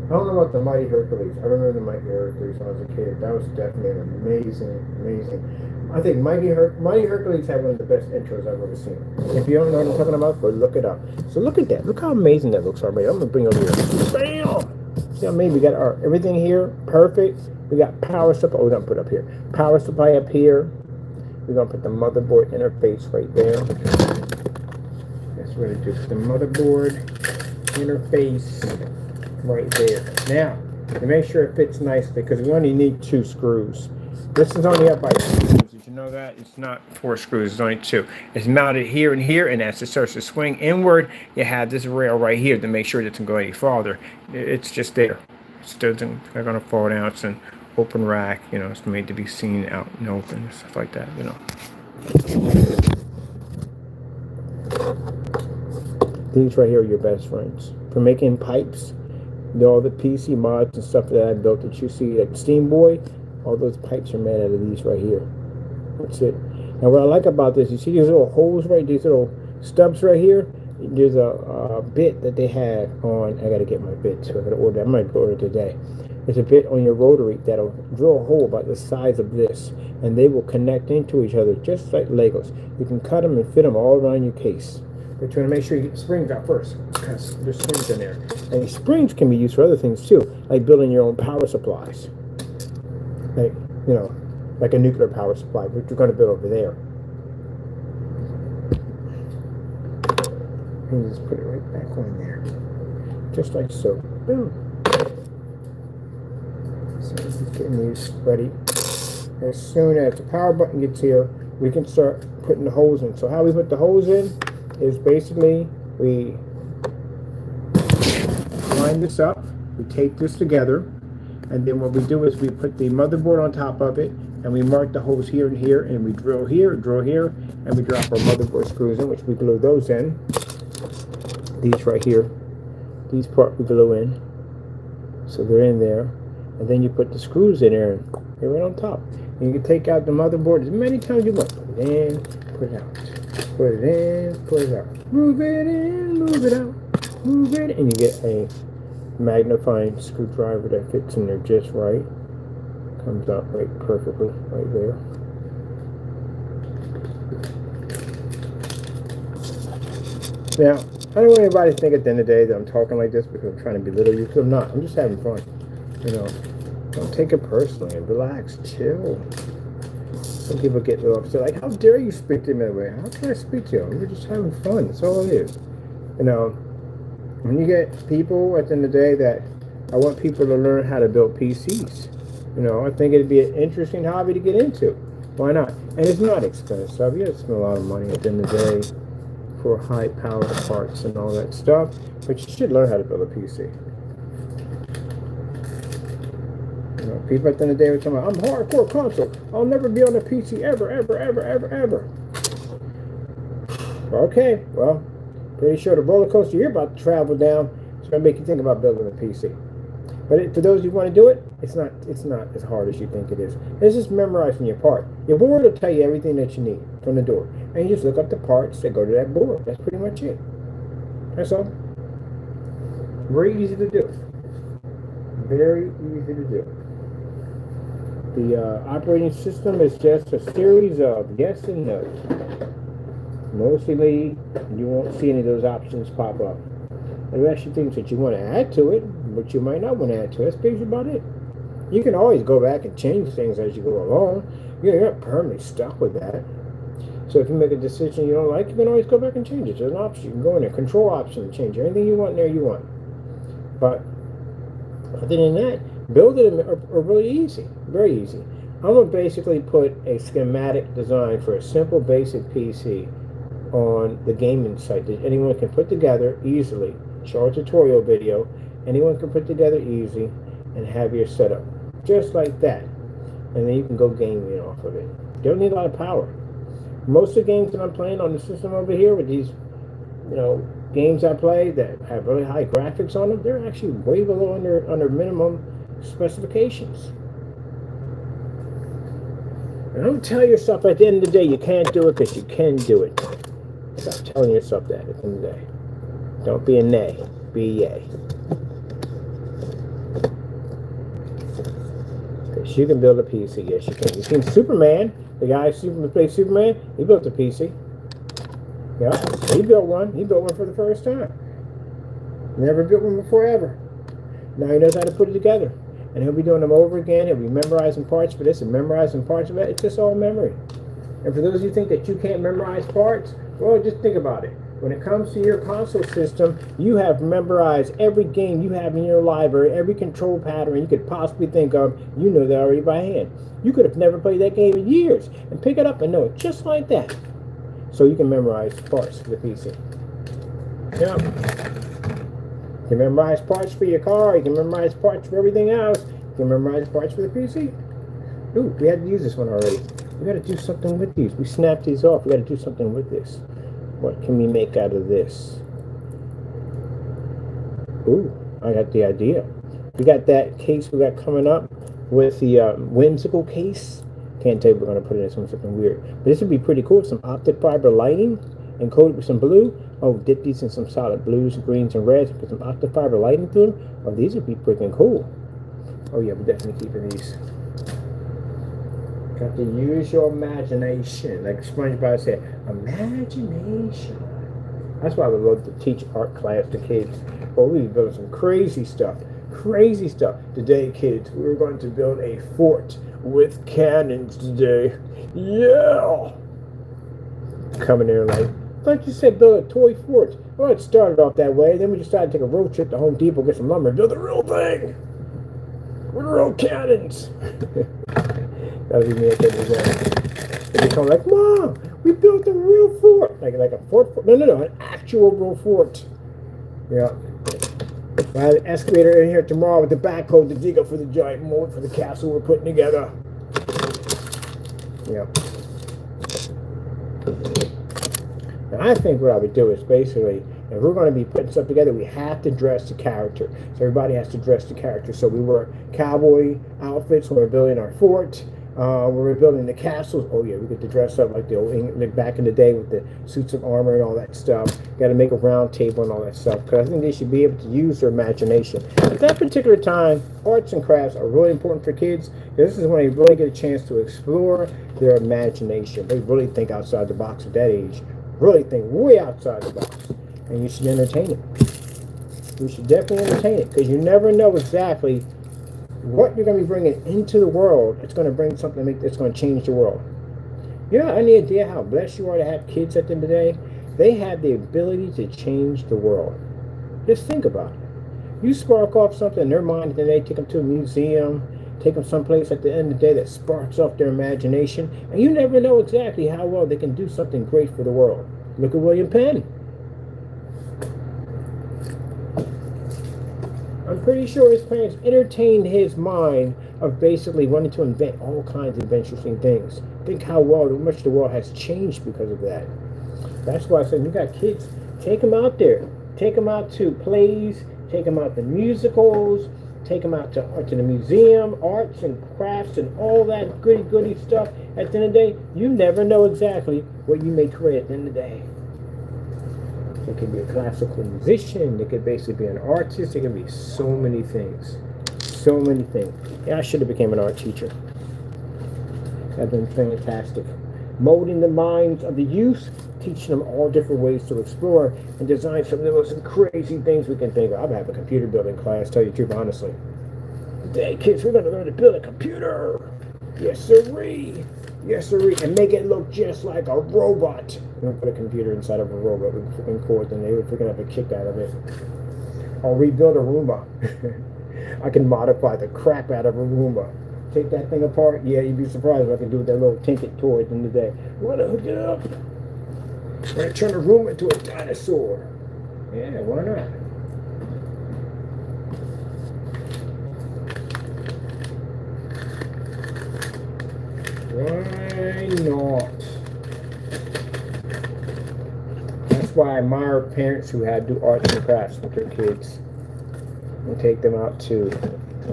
I don't know about the Mighty Hercules. I remember the Mighty Hercules when I was a kid. That was definitely an amazing. I think Mighty Hercules had one of the best intros I've ever seen. If you don't know what I'm talking about, go look it up. So look at that. Look how amazing that looks already. I'm gonna bring it over here. Bam! See how amazing we got our everything here, perfect. We got power supply. Oh, we're gonna put it up here. Power supply up here. We're gonna put the motherboard interface right there. That's what it is. The motherboard interface right there. Now, to make sure it fits nicely, because we only need 2 screws. This is only up by 2 screws. Did you know that? It's not 4 screws, it's only 2. It's mounted here and here, and as it starts to swing inward, you have this rail right here to make sure it doesn't go any farther. It's just there. It's not going to fall down. It's an open rack, you know, it's made to be seen out in the open and stuff like that, you know. These right here are your best friends. For making pipes, all the PC mods and stuff that I built that you see, like Steam Boy, all those pipes are made out of these right here. That's it. Now what I like about this, you see these little holes right, these little stubs right here? There's a bit that they have on, I gotta get my bit, so I gotta order, I might order it today. There's a bit on your rotary that'll drill a hole about the size of this, and they will connect into each other just like Legos. You can cut them and fit them all around your case. But you want to make sure you get the springs out first, because there's springs in there. And these springs can be used for other things too, like building your own power supplies. Like, you know, like a nuclear power supply, which you're going to build over there. And just put it right back on there. Just like so. Boom. So just getting these ready. As soon as the power button gets here, we can start putting the holes in. So how we put the holes in is basically we line this up, we tape this together, and then what we do is we put the motherboard on top of it, and we mark the holes here and here, and we drill here, and we drop our motherboard screws in, which we glue those in. These right here, these part we glue in, so they're in there, and then you put the screws in there, and they're right on top. And you can take out the motherboard as many times as you want. Put it in, put it out. Put it in, put it out. Move it in, move it out. Move it, and you get a magnifying screwdriver that fits in there just right. Comes out right perfectly, right there. Now, I don't want anybody to think at the end of the day that I'm talking like this because I'm trying to belittle you, because I'm not. I'm just having fun. You know, don't take it personally. Relax, chill. Some people get a little upset, like, how dare you speak to me that way? How can I speak to you? We're just having fun. That's all it is. You know, when you get people at the end of the day that I want people to learn how to build PCs. You know, I think it'd be an interesting hobby to get into. Why not? And it's not expensive. You have to spend a lot of money at the end of the day for high power parts and all that stuff, but you should learn how to build a PC. You know, people at the end of the day are talking about, I'm hardcore console. I'll never be on a PC ever. Okay, well, pretty sure the roller coaster you're about to travel down is going to make you think about building a PC. But for those who want to do it, it's not as hard as you think it is. It's just memorizing your part. Your board will tell you everything that you need from the door. And you just look up the parts that go to that board. That's pretty much it. That's all. Very easy to do. Very easy to do. The operating system is just a series of yes and no. Mostly, you won't see any of those options pop up. There are actually things that you want to add to it, but you might not want to add to it. That's basically about it. You can always go back and change things as you go along. You're not permanently stuck with that. So if you make a decision you don't like, you can always go back and change it. There's an option. You can go in there, control option, and change anything you want in there you want. But other than that, build it are really easy, very easy. I'm going to basically put a schematic design for a simple basic PC on the gaming site that anyone can put together easily. Show a tutorial video. Anyone can put together easy and have your setup just like that. And then you can go gaming off of it. You don't need a lot of power. Most of the games that I'm playing on the system over here with these, games I play that have really high graphics on them, they're actually way below under minimum specifications. And don't tell yourself at the end of the day you can't do it, because you can do it. Stop telling yourself that at the end of the day. Don't be a nay, be a yay. Because you can build a PC, yes you can. You've seen Superman, the guy who plays Superman, he built a PC. Yeah, he built one. He built one for the first time. Never built one before ever. Now he knows how to put it together. And he'll be doing them over again. He'll be memorizing parts for this and memorizing parts of that. It's just all memory. And for those of you who think that you can't memorize parts, well, just think about it. When it comes to your console system, you have memorized every game you have in your library, every control pattern you could possibly think of. You know that already by hand. You could have never played that game in years and pick it up and know it just like that. So you can memorize parts for the PC. Yep. You can memorize parts for your car. You can memorize parts for everything else. You can memorize parts for the PC. Ooh, we had to use this one already. We got to do something with these. We snapped these off. We got to do something with this. What can we make out of this? Ooh, I got the idea. We got that case we got coming up with the whimsical case. Can't tell you we're going to put it in something weird. But this would be pretty cool. Some optic fiber lighting and coated with some blue. Oh, dip these in some solid blues, greens, and reds. Put some optic fiber lighting through them. Oh, these would be freaking cool. Oh, yeah, we're definitely keeping these. Got to use your imagination. Like SpongeBob said, imagination. That's why I would love to teach art class to kids. Oh, we built some crazy stuff. Crazy stuff. Today, kids, we're going to build a fort with cannons today. Yeah! Coming there like, I thought you said build a toy fort. Well, it started off that way. Then we decided to take a road trip to Home Depot, get some lumber, and build the real thing. With real cannons. That would be me at the end of the day. They become like, Mom, we built a real fort. Like a fort. No, an actual real fort. Yeah. I have an excavator in here tomorrow with the backhoe to dig up for the giant mold for the castle we're putting together. Yeah. Now, I think what I would do is basically, if we're going to be putting stuff together, we have to dress the character. So everybody has to dress the character. So we wear cowboy outfits when we're building our fort. When we're building the castles, oh yeah, we get to dress up like the old back in the day with the suits of armor and all that stuff. Got to make a round table and all that stuff, because I think they should be able to use their imagination. At that particular time, arts and crafts are really important for kids. This is when they really get a chance to explore their imagination. They really think outside the box at that age. Really think way outside the box. And you should entertain it. You should definitely entertain it, because you never know exactly what you're going to be bringing into the world. It's going to bring something that's going to change the world. You know, any idea how blessed you are to have kids at the end of the day? They have the ability to change the world. Just think about it. You spark off something in their mind, and then they take them to a museum, take them someplace at the end of the day that sparks off their imagination, and you never know exactly how well they can do something great for the world. Look at William Penn. I'm pretty sure his parents entertained his mind of basically wanting to invent all kinds of interesting things. Think how much the world has changed because of that. That's why I said, you got kids, take them out there. Take them out to plays, take them out to musicals, take them out to the museum, arts and crafts and all that goody stuff. At the end of the day, you never know exactly what you may create at the end of the day. It could be a classical musician. It could basically be an artist. It could be so many things. So many things. Yeah, I should have become an art teacher. That'd been fantastic. Molding the minds of the youth, teaching them all different ways to explore and design some of the most crazy things we can think of. I'm having a computer building class, tell you the truth, honestly. Today, kids, we're going to learn to build a computer. Yes, sirree. Yes, sirree. And make it look just like a robot. You don't put a computer inside of a robot with freaking cords, and they would freaking have a kick out of it. I'll rebuild a Roomba. I can modify the crap out of a Roomba. Take that thing apart. Yeah, you'd be surprised what I can do with that little tinted toy at the end of the day. We're going to hook it up. We're going to turn a Roomba into a dinosaur. Yeah, why not? Why not? That's why I admire parents who do arts and crafts with their kids and take them out to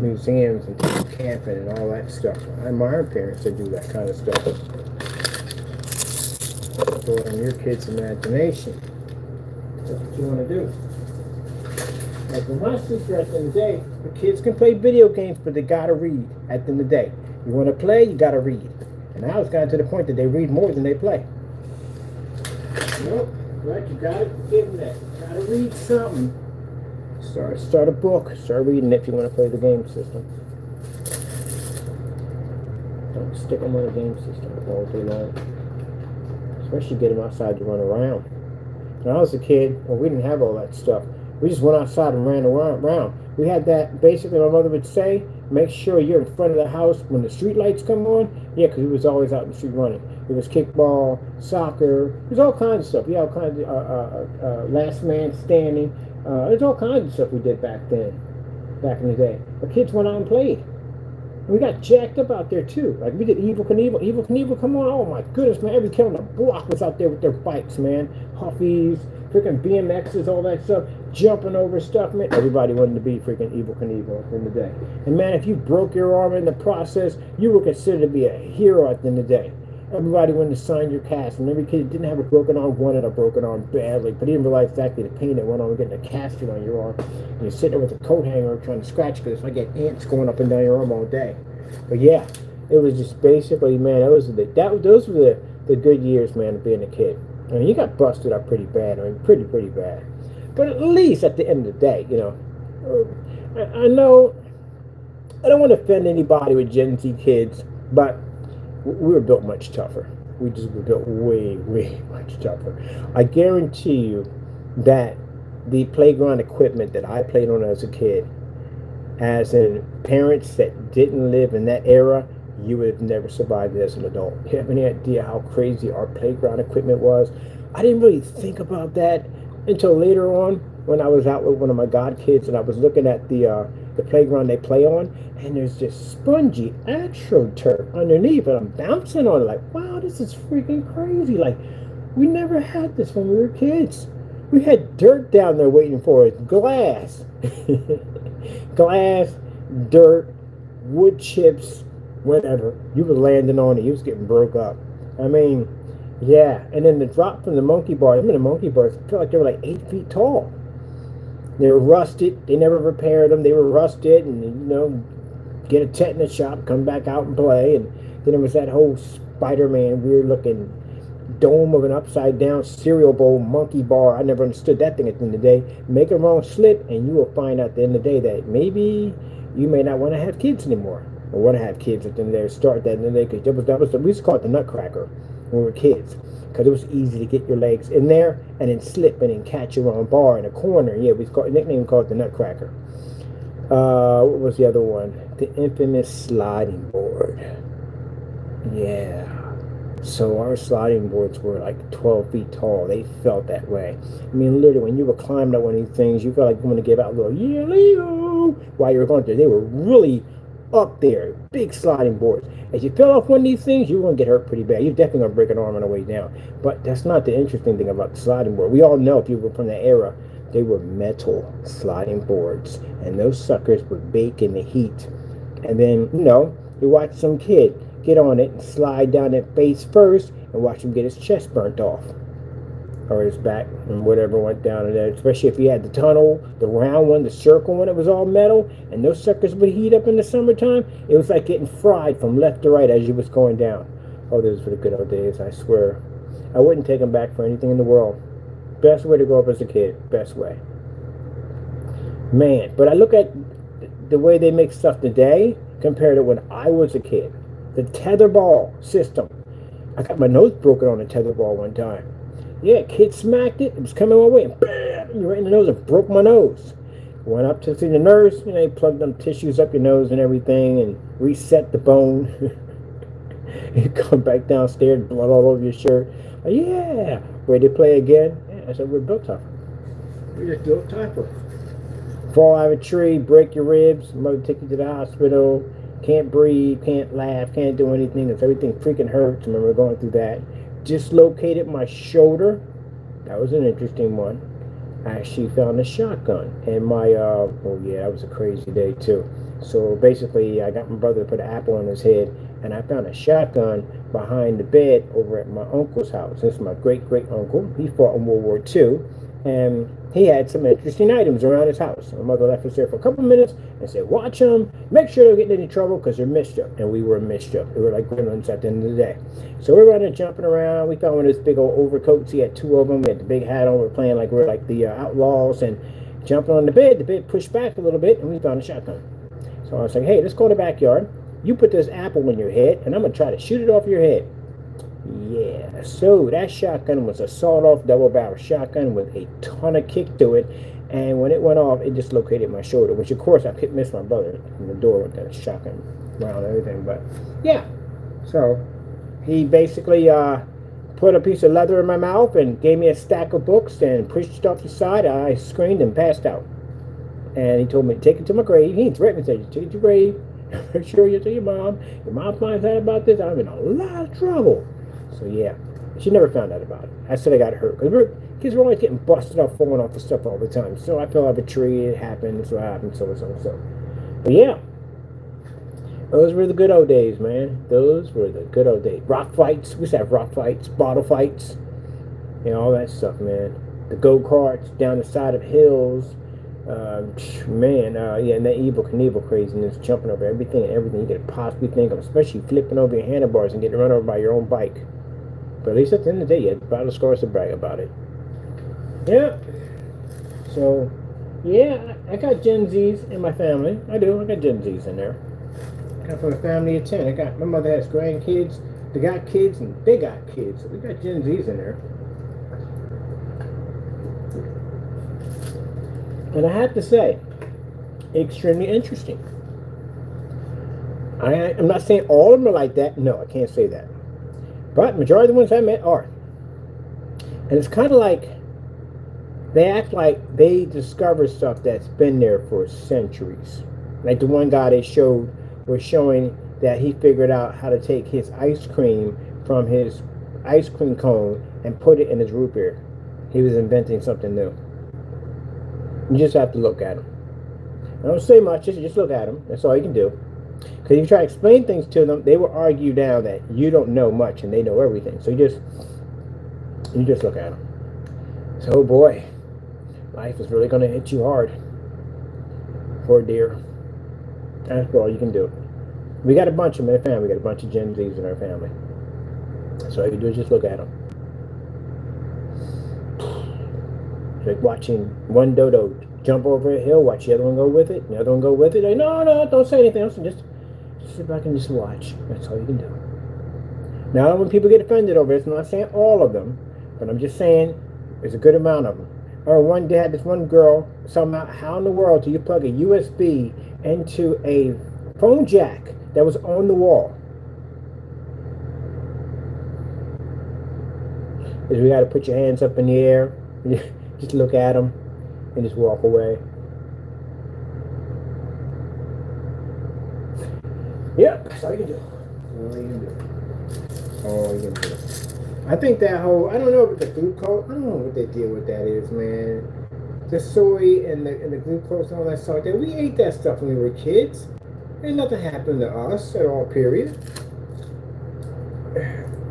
museums and take them camping and all that stuff. I admire parents that do that kind of stuff. Throw it on your kid's imagination. That's what you want to do. Like with my sister, at the end of the day, the kids can play video games, but they gotta read at the end of the day. You want to play, you gotta read. And now it's gotten to the point that they read more than they play. Nope, right? You gotta give them that. You gotta read something. Start a book. Start reading it if you want to play the game system. Don't stick them on the game system all day long. Especially get them outside to run around. When I was a kid, well, we didn't have all that stuff. We just went outside and ran around. We had that, basically my mother would say, make sure you're in front of the house when the street lights come on. Yeah, because we was always out in the street running. It was kickball, soccer, there's all kinds of stuff. Yeah, all kinds of last man standing. There's all kinds of stuff we did back then, back in the day. The kids went out and played. We got jacked up out there too. Like we did Evel Knievel. Evel Knievel, come on. Oh my goodness, man. Every kid on the block was out there with their bikes, man. Huffies, freaking BMXs, all that stuff. Jumping over stuff, man. Everybody wanted to be freaking Evel Knievel in the day. And man, if you broke your arm in the process, you were considered to be a hero at the end of the day. Everybody wanted to sign your cast, and every kid that didn't have a broken arm wanted a broken arm badly, but he didn't realize exactly the pain that went on with getting a casting on your arm. And you're sitting there with a coat hanger trying to scratch because it's like get ants going up and down your arm all day. But yeah, it was just basically, man, those were the good years, man, of being a kid. I mean, you got busted up pretty bad. I mean, pretty bad. But at least at the end of the day, you know, I know I don't want to offend anybody with Gen Z kids, but we were built much tougher. We just were built way much tougher. I guarantee you that the playground equipment that I played on as a kid, as in parents that didn't live in that era, you would have never survived it as an adult. You have any idea how crazy our playground equipment was? I didn't really think about that until later on when I was out with one of my godkids and I was looking at the playground they play on, and there's this spongy AstroTurf underneath, and I'm bouncing on it like, wow, this is freaking crazy. Like, we never had this when we were kids. We had dirt down there waiting for us. Glass. Glass, dirt, wood chips, whatever. You were landing on it. You was getting broke up. I mean, yeah. And then the drop from the monkey bars. I mean, the monkey bars felt like they were like 8 feet tall. They were rusted. They never repaired them. They were rusted, and you know, get a tetanus shot, come back out and play. And then there was that whole Spider-Man weird-looking dome of an upside-down cereal bowl monkey bar. I never understood that thing at the end of the day. Make a wrong slip, and you will find out at the end of the day that maybe you may not want to have kids anymore, or want to have kids at the end of the day. Start that in the day, because we used to call it the Nutcracker when we were kids, because it was easy to get your legs in there and then slip and then catch your own bar in a corner. Yeah, we called nickname called the Nutcracker. What was the other one? The infamous sliding board. Yeah. So our sliding boards were like 12 feet tall. They felt that way. I mean, literally, when you were climbing up one of these things, you felt like you want to give out a little yeah, Leo while you were going through. They were really up there, big sliding boards. As you fell off one of these things, you were going to get hurt pretty bad. You're definitely going to break an arm on the way down. But that's not the interesting thing about the sliding board. We all know, people from that era, They were metal sliding boards, and those suckers would bake in the heat. And then, you watch some kid get on it and slide down it face first and watch him get his chest burnt off. Or his back and whatever went down in there. Especially if he had the tunnel, the round one, the circle one, it was all metal, and those suckers would heat up in the summertime. It was like getting fried from left to right as you was going down. Oh, those were the good old days, I swear. I wouldn't take them back for anything in the world. Best way to grow up as a kid. Best way. Man, but I look at the way they make stuff today compared to when I was a kid. The tetherball system. I got my nose broken on a tetherball one time. Yeah, kid smacked it. It was coming my way, and bam, right in the nose, and broke my nose. Went up to see the nurse. They plugged them tissues up your nose and everything, and reset the bone. You come back downstairs, blood all over your shirt. Yeah, ready to play again? Yeah, I said, we're built tougher. We're just built tougher. Fall out of a tree, break your ribs, mother take you to the hospital, can't breathe, can't laugh, can't do anything, if everything freaking hurts. I remember going through that. Dislocated my shoulder. That was an interesting one. I actually found a shotgun and my oh yeah, that was a crazy day too. So basically I got my brother to put an apple on his head, and I found a shotgun behind the bed over at my uncle's house. This is my great uncle. He fought in World War II, and he had some interesting items around his house. My mother left us there for a couple minutes and said, watch them, make sure they don't get in any trouble because they're mischief. And we were mischief. We were like gremlins at the end of the day. So we were running, jumping around. We found one of those big old overcoats. He had two of them. We had the big hat on. We were playing like we're like the outlaws, and jumping on the bed pushed back a little bit, and we found a shotgun. So I was like, hey, let's go to the backyard. You put this apple in your head, and I'm going to try to shoot it off your head. Yeah, so that shotgun was a sawed-off double-barrel shotgun with a ton of kick to it, and when it went off, it dislocated my shoulder, which, of course, I couldn't miss my brother in the door with that shotgun around and everything, but, yeah. So, he basically put a piece of leather in my mouth and gave me a stack of books and pushed it off the side. I screamed and passed out. And he told me to take it to my grave. He threatened me to take it to your grave. Make sure you tell your mom. Your mom finds out about this, I'm in a lot of trouble. So yeah, she never found out about it. I said I got hurt. Because kids were always getting busted up, falling off the stuff all the time. So I fell off a tree, it happened, so it happened, so. But yeah, those were the good old days, man. Those were the good old days. Rock fights, we used to have rock fights, bottle fights, all that stuff, man. The go-karts down the side of hills. Yeah, and that Evel Knievel craziness, jumping over everything you could possibly think of, especially flipping over your handlebars and getting run over by your own bike. But at least at the end of the day, you had battle scores to brag about it. Yeah. So, yeah, I got Gen Zs in my family. I do. I got Gen Zs in there. I come from a family of 10. My mother has grandkids. They got kids, and they got kids. So we got Gen Zs in there. And I have to say, extremely interesting. I'm not saying all of them are like that. No, I can't say that. But majority of the ones I met are. And it's kind of like they act like they discover stuff that's been there for centuries. Like the one guy they showed was showing that he figured out how to take his ice cream from his ice cream cone and put it in his root beer. He was inventing something new. You just have to look at them. I don't say much, just look at them. That's all you can do. Because if you try to explain things to them, they will argue down that you don't know much and they know everything. So you just look at them. So boy, life is really going to hit you hard. Poor dear. That's all you can do. We got a bunch of them in the family. We got a bunch of Gen Zs in our family. So all you can do is just look at them. It's like watching one dodo jump over a hill, watch the other one go with it, and the other one go with it. Like, no, don't say anything else, and just sit back and just watch. That's all you can do. Now, when people get offended over this, I'm not saying all of them, but I'm just saying there's a good amount of them. Or one day, this one girl, somehow, how in the world do you plug a USB into a phone jack that was on the wall? Is we got to put your hands up in the air, just look at them, and just walk away. Yep, that's all you can do. All you can do. I think that whole, I don't know what the food cult, I don't know what they deal with that is, man. the soy and the glucose and all that stuff. We ate that stuff when we were kids. Ain't nothing happened to us at all, period.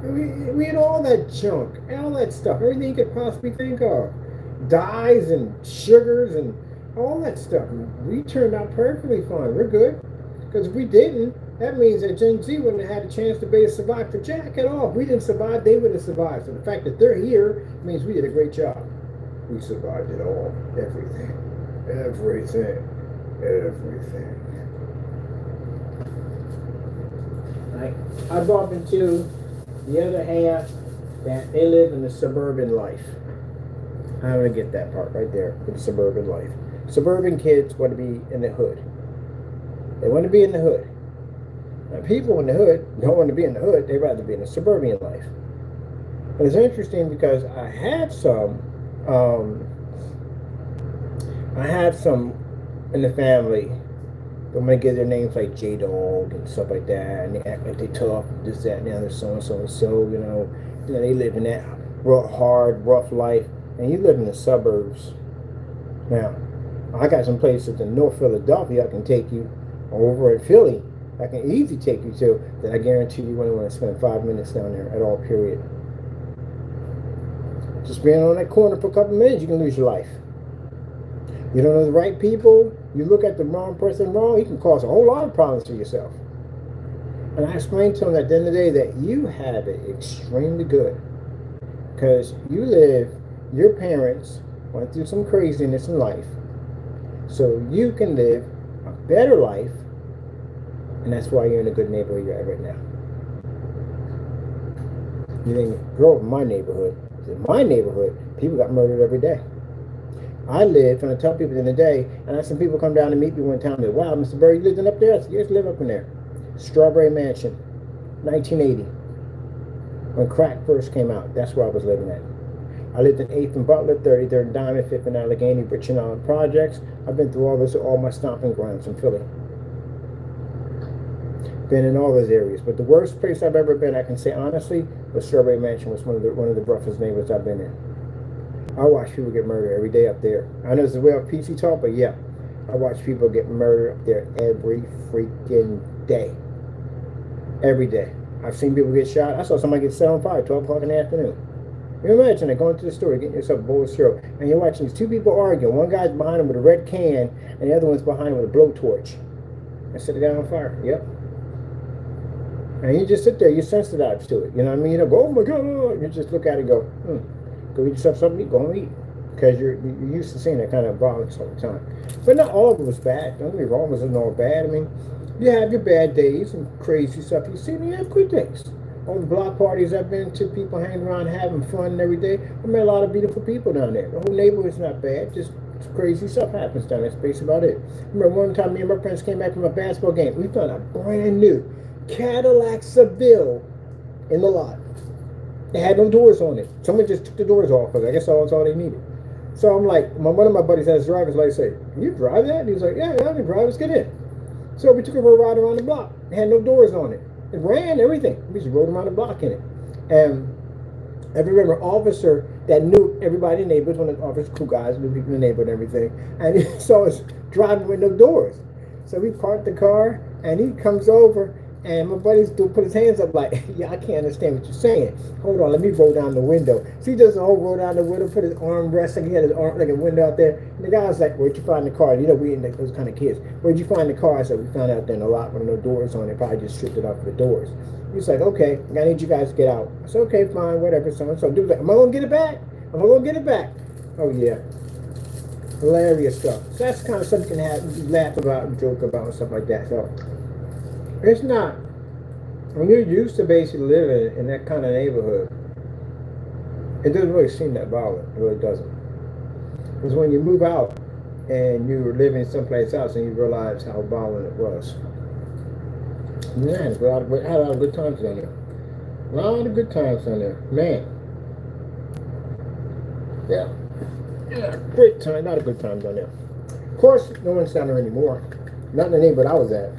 We had all that junk, all that stuff, everything you could possibly think of. Dyes and sugars and all that stuff. We turned out perfectly fine. We're good. Because if we didn't, that means that Gen Z wouldn't have had a chance to be able to survive for jack at all. If we didn't survive, they would have survived. So the fact that they're here means we did a great job. We survived it all. Everything. Everything. Everything. I bump into the other half that they live in the suburban life. I'm going to get that part right there, the suburban life. Suburban kids want to be in the hood. They want to be in the hood. Now, people in the hood don't want to be in the hood. They'd rather be in the suburban life. But it's interesting because I have some in the family. I'm going to give their names like J-Dog and stuff like that, and they act like they tough, this, that, and the other, so and so and so, you know, they live in that hard, rough life, and you live in the suburbs. Now, I got some places in North Philadelphia I can take you, over in Philly, I can easily take you to, that I guarantee you wouldn't want to spend 5 minutes down there at all, period. Just being on that corner for a couple minutes, you can lose your life. You don't know the right people, you look at the wrong person wrong, you can cause a whole lot of problems for yourself. And I explained to them at the end of the day that you have it extremely good. Because your parents went through some craziness in life. So you can live a better life, and that's why you're in a good neighborhood you're at right now. You didn't grow up in my neighborhood. In my neighborhood, people got murdered every day. I lived, and I tell people in the day, and I had some people come down and meet me one time. They're, wow, Mr. Berry, you living up there? I said, yes, live up in there. Strawberry Mansion, 1980. When crack first came out, that's where I was living at. I lived in 8th and Butler, 33rd and Diamond, 5th and Allegheny, Richland Island Projects. I've been through all this, all my stomping grounds in Philly. Been in all those areas. But the worst place I've ever been, I can say honestly, was Strawberry Mansion. Was one of the roughest neighborhoods I've been in. I watch people get murdered every day up there. I know it's a real PC talk, but yeah, I watch people get murdered up there every freaking day. Every day. I've seen people get shot. I saw somebody get set on fire at 12 o'clock in the afternoon. You imagine it, going to the store, getting yourself a bowl of cereal, and you're watching these two people arguing. One guy's behind him with a red can, and the other one's behind him with a blowtorch. And set it down on fire. Yep. And you just sit there, you're sensitized to it. You know what I mean? You don't go, oh my God. You just look at it and go, Go get yourself something to eat, go and eat. Because you're used to seeing that kind of violence all the time. But not all of it was bad. Don't get me wrong, it wasn't all bad. I mean, you have your bad days and crazy stuff you see, and you have good days. All the block parties I've been to, people hanging around having fun every day. I met a lot of beautiful people down there. The whole neighborhood's not bad, just crazy stuff happens down there. That's basically about it. I remember one time me and my friends came back from a basketball game. We found a brand new Cadillac Seville in the lot. It had no doors on it. Someone just took the doors off of it. I guess that's all they needed. So I'm like, one of my buddies has a driver's license. Can you drive that? And he was like, yeah, I can drive. Let's get in. So we took it for a ride around the block. It had no doors on it. It ran, everything. We just rode around the block in it. And I remember an officer that knew everybody in the neighborhood, one of the officers, cool guys, knew people in the neighborhood and everything. And he saw us driving with no doors. So we parked the car, and he comes over, and my buddy's put his hands up like, yeah, I can't understand what you're saying. Hold on, let me roll down the window. So he does the whole roll down the window, put his arm resting. He had his arm like a window out there. And the guy was like, where'd you find the car? You know, we ain't like those kind of kids. Where'd you find the car? I said, we found out there in a lot with no doors on it. Probably just stripped it off the doors. He's like, okay, I need you guys to get out. I said, okay, fine, whatever. So dude, like, am I going to get it back? Am I going to get it back? Oh, yeah. Hilarious stuff. So that's kind of something you can laugh about and joke about and stuff like that. So it's not. When you're used to basically living in that kind of neighborhood, it doesn't really seem that violent. It really doesn't. Because when you move out and you're living someplace else and you realize how violent it was. Man, I had a lot of good times down there. A lot of good times down there. Man. Yeah, great time. Not a good time down there. Of course, no one's down there anymore. Not in the neighborhood I was at.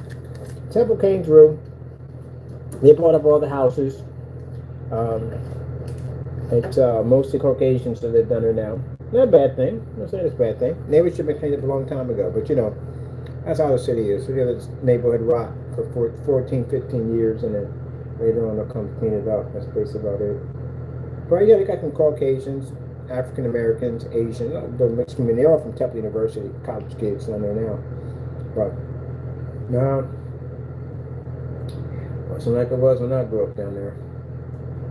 Temple came through. They bought up all the houses. It's mostly Caucasians that live down there now. Not a bad thing. I'm not saying it's a bad thing. Neighbors should have been cleaned up a long time ago. But you know, that's how the city is. So you know, this neighborhood rot for 14, 15 years, and then later on they'll come clean it up. That's basically about it. But yeah, we got some Caucasians, African Americans, Asian, the mixed community. They're all from Temple University, college kids down there now. But no, wasn't like it was when I grew up down there.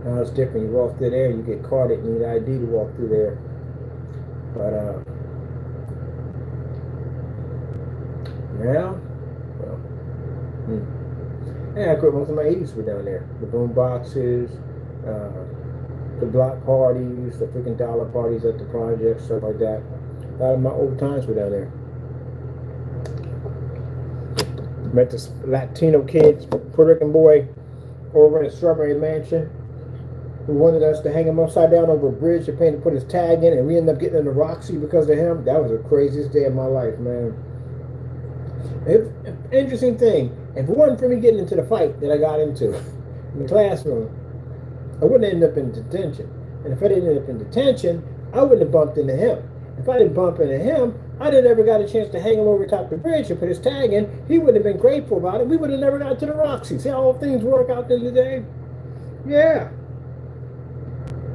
Now it's different. You walk through there, you get carded, you need ID to walk through there. But now, well, yeah, I grew up. Most of my 80s were down there. The boom boxes, the block parties, the freaking dollar parties at the project, stuff like that. A lot of my old times were down there. Met this Latino kid, Puerto Rican boy, over in the Strawberry Mansion, who wanted us to hang him upside down over a bridge and pay him to put his tag in, and we ended up getting in the Roxy because of him. That was the craziest day of my life, man. Interesting thing, if it wasn't for me getting into the fight that I got into in the classroom, I wouldn't end up in detention. And if I didn't end up in detention, I wouldn't have bumped into him. If I didn't bump into him, I didn't ever got a chance to hang him over top the bridge and put his tag in. He would have been grateful about it. We would have never got to the Roxy. See how all things work out there today? Yeah.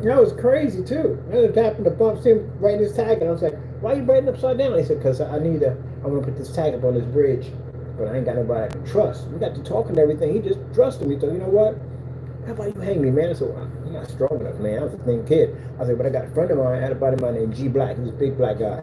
That was crazy too. I just happened to bump him right in his tag, and I was like, "Why are you writing upside down?" He said, "Because I'm gonna put this tag up on this bridge, but I ain't got nobody I can trust." We got to talking and everything. He just trusted me. So you know what? How about you hang me, man? So I'm not strong enough, man. I was a thin kid. I was like, but I got a friend of mine. I had a buddy of mine named G Black. He was a big black guy.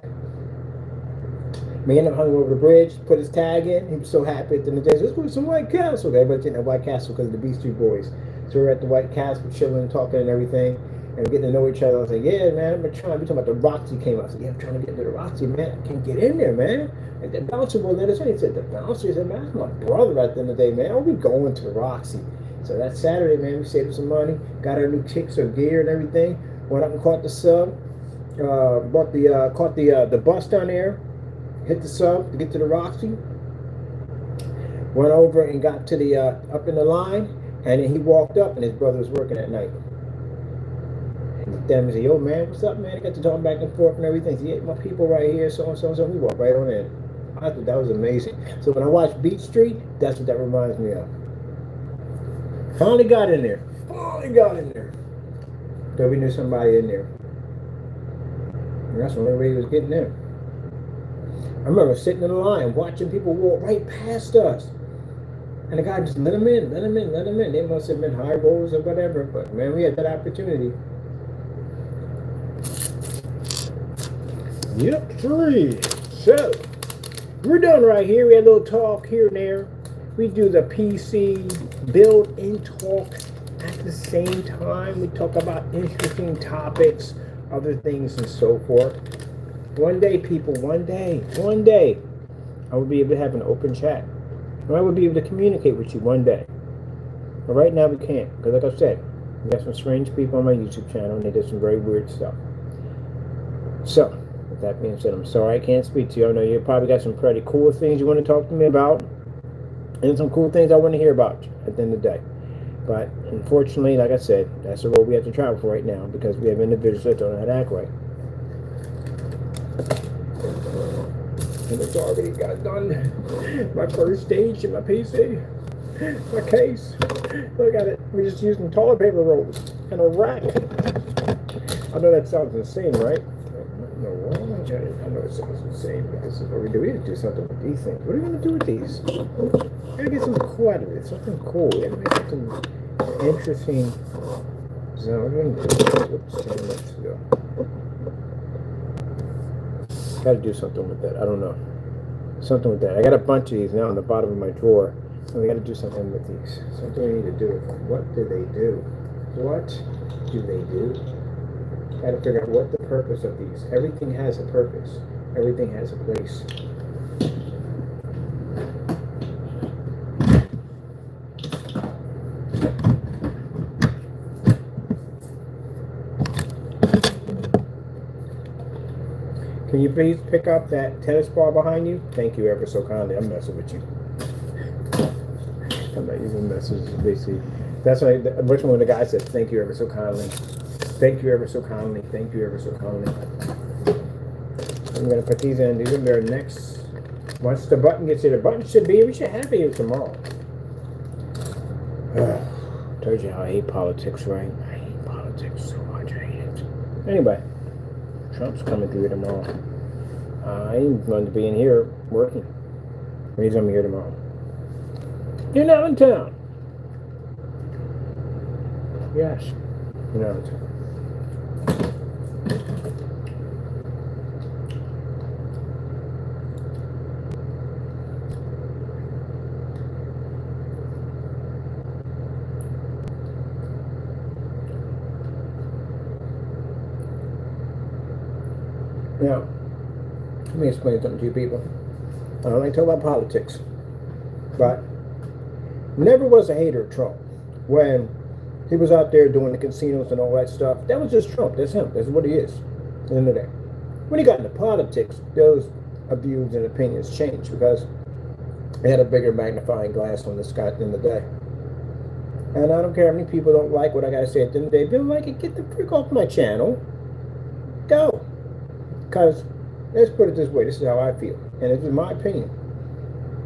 Me and him hung over the bridge, put his tag in. He was so happy at the end of the day. Let's go to some White Castle. Everybody didn't have White Castle because of the Beastie Boys. So we were at the White Castle, chilling, talking, and everything, and we're getting to know each other. I was like, "Yeah, man, I've been trying." We talking about the Roxy came out. I said, "Yeah, I'm trying to get into the Roxy, man. I can't get in there, man." And the bouncer won't let us in. He said, "The bouncer," he said, "Man, that's my brother at the end of the day, man. Are we going to the Roxy?" So that Saturday, man, we saved some money, got our new kicks, our gear, and everything. Went up and caught the sub. Caught the bus down there. Hit the sub to get to the Roxy. Went over and got to the up in the line, and then he walked up, and his brother was working at night. And then he said, "Yo, man, what's up, man?" I got to talking back and forth and everything. He said, "Yeah, my people right here, so and so and so." We walked right on in. I thought that was amazing. So when I watch Beat Street, that's what that reminds me of. Finally got in there. Finally got in there. Though we knew somebody in there. And that's the only way he was getting in. I remember sitting in the line watching people walk right past us. And the guy just let them in, let them in, let them in. They must have been high rolls or whatever. But man, we had that opportunity. Yep, 3. So, we're done right here. We had a little talk here and there. We do the PC build and talk at the same time. We talk about interesting topics, other things, and so forth. One day, people, one day, I will be able to have an open chat. And I will be able to communicate with you one day. But right now, we can't. Because like I said, we got some strange people on my YouTube channel, and they did some very weird stuff. So, with that being said, I'm sorry I can't speak to you. I know you probably got some pretty cool things you want to talk to me about. And some cool things I want to hear about at the end of the day. But unfortunately, like I said, that's the road we have to travel for right now because we have individuals that don't know how to act right. And it's already got done. My first stage in my PC. My case. Look at it. We're just using toilet paper rolls and a rack. I know that sounds insane, right? No, I know it sounds insane because what we do, we have to do something with these things. What are we going to do with these? We gotta get something cool out of it. Something cool. We gotta make something interesting. So we're going to do. Whoops, 10 minutes ago. Gotta do something with that. I don't know. Something with that. I got a bunch of these now in the bottom of my drawer. And we gotta do something with these. Something we need to do with them. What do they do? What do they do? Gotta figure out what the purpose of these. Everything has a purpose. Everything has a place. Can you please pick up that tennis ball behind you? Thank you ever so kindly. I'm messing with you. I'm not using messages, basically. That's why, which one of the guys said, "Thank you ever so kindly. Thank you ever so kindly. Thank you ever so kindly." I'm gonna put these in. These will be our next. Once the button gets here, the button should be. We should have it here tomorrow. Told you how I hate politics, right? I hate politics so much. I hate it. Anyway, Trump's coming through here tomorrow. I'm going to be in here working. He's gonna be here tomorrow. You're not in town. Yes, you're not in town. Now, let me explain something to you people. I don't like to talk about politics, but never was a hater of Trump. When he was out there doing the casinos and all that stuff, that was just Trump. That's him. That's what he is. At the end of the day. When he got into politics, those views and opinions changed because he had a bigger magnifying glass on this guy at the end of the day. And I don't care how many people don't like what I gotta say at the end of the day. If you don't like it, get the frick off my channel. Go. Because, let's put it this way, this is how I feel, and it's my opinion.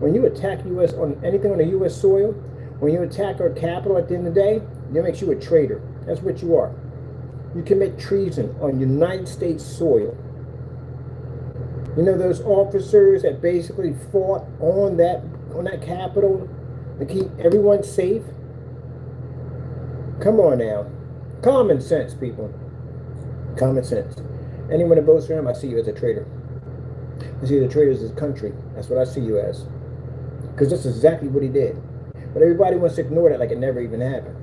When you attack U.S. on anything on the U.S. soil, when you attack our capital at the end of the day, that makes you a traitor. That's what you are. You commit treason on United States soil. You know those officers that basically fought on that capital to keep everyone safe? Come on now. Common sense, people. Common sense. Anyone that votes for him, I see you as a traitor. I see the traitors as a country. That's what I see you as. Because that's exactly what he did. But everybody wants to ignore that like it never even happened.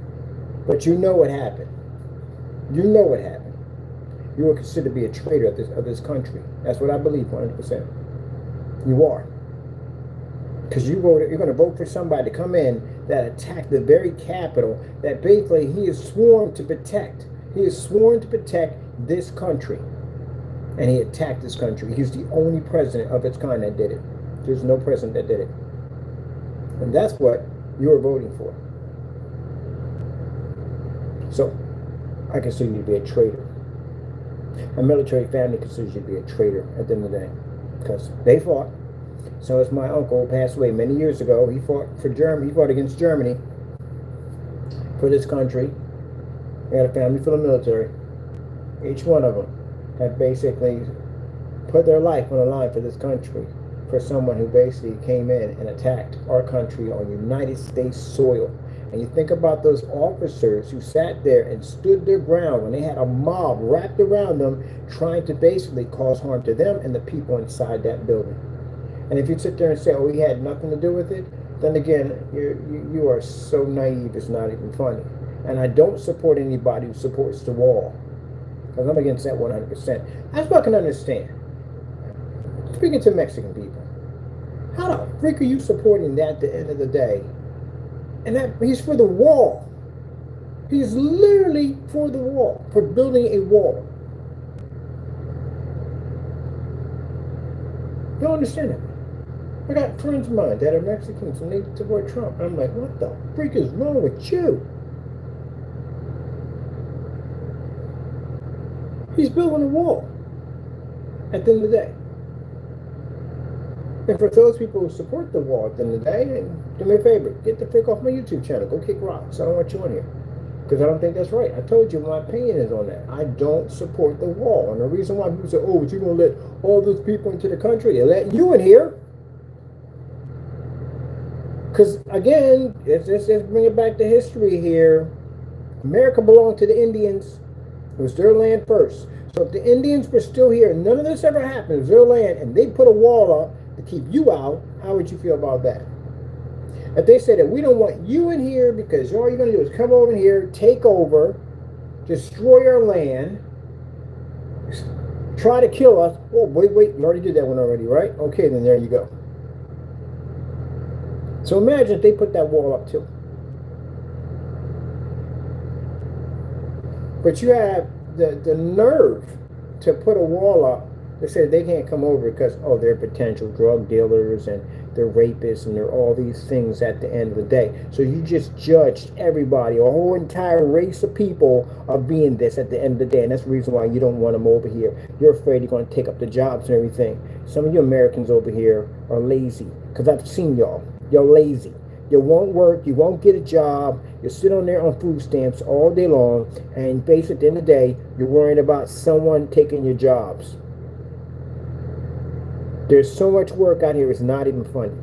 But you know what happened. You know what happened. You are considered to be a traitor of this country. That's what I believe 100%. You are. Because you're going to vote for somebody to come in that attacked the very capital that basically he is sworn to protect. He is sworn to protect this country. And he attacked this country. He's the only president of its kind that did it. There's no president that did it. And that's what you're voting for. So, I consider you to be a traitor. A military family considers you to be a traitor at the end of the day. Because they fought. So as my uncle passed away many years ago, he fought for Germany. He fought against Germany for this country. He had a family full of military. Each one of them have basically put their life on the line for this country, for someone who basically came in and attacked our country on United States soil. And you think about those officers who sat there and stood their ground when they had a mob wrapped around them trying to basically cause harm to them and the people inside that building. And if you sit there and say, oh, he had nothing to do with it, then again, you are so naive, it's not even funny. And I don't support anybody who supports the wall. Because I'm against that 100%. That's what I can understand. Speaking to Mexican people, how the freak are you supporting that at the end of the day? And that he's for the wall. He's literally for the wall, for building a wall. You don't understand it. I got friends of mine that are Mexicans and they support Trump. I'm like, what the freak is wrong with you? He's building a wall at the end of the day. And for those people who support the wall at the end of the day, do me a favor, get the frick off my YouTube channel. Go kick rocks. I don't want you on here. Because I don't think that's right. I told you my opinion is on that. I don't support the wall. And the reason why people say, oh, but you're going to let all those people into the country, they let you in here. Because, again, let's bring it back to history here. America belonged to the Indians. It was their land first. So if the Indians were still here, none of this ever happened, it was their land, and they put a wall up to keep you out, how would you feel about that? If they said that we don't want you in here because all you're going to do is come over here, take over, destroy our land, try to kill us. Oh, wait, you already did that one already, right? Okay, then there you go. So imagine if they put that wall up too. But you have the nerve to put a wall up that says they can't come over because, oh, they're potential drug dealers and they're rapists, and they're all these things at the end of the day. So you just judged everybody, a whole entire race of people of being this at the end of the day. And that's the reason why you don't want them over here. You're afraid you're going to take up the jobs and everything. Some of you Americans over here are lazy, because I've seen y'all. You're lazy. You won't work, you won't get a job, you sit on there on food stamps all day long, and basically at the end of the day, you're worrying about someone taking your jobs. There's so much work out here, it's not even funny.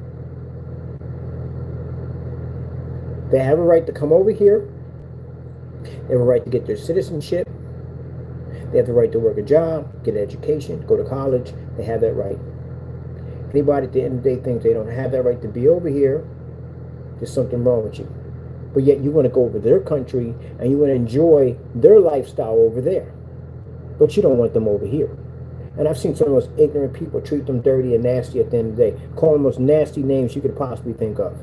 They have a right to come over here. They have a right to get their citizenship. They have the right to work a job, get an education, go to college. They have that right. Anybody at the end of the day thinks they don't have that right to be over here, there's something wrong with you. But yet you want to go over to their country and you want to enjoy their lifestyle over there. But you don't want them over here. And I've seen some of those ignorant people treat them dirty and nasty at the end of the day. Call them those nasty names you could possibly think of.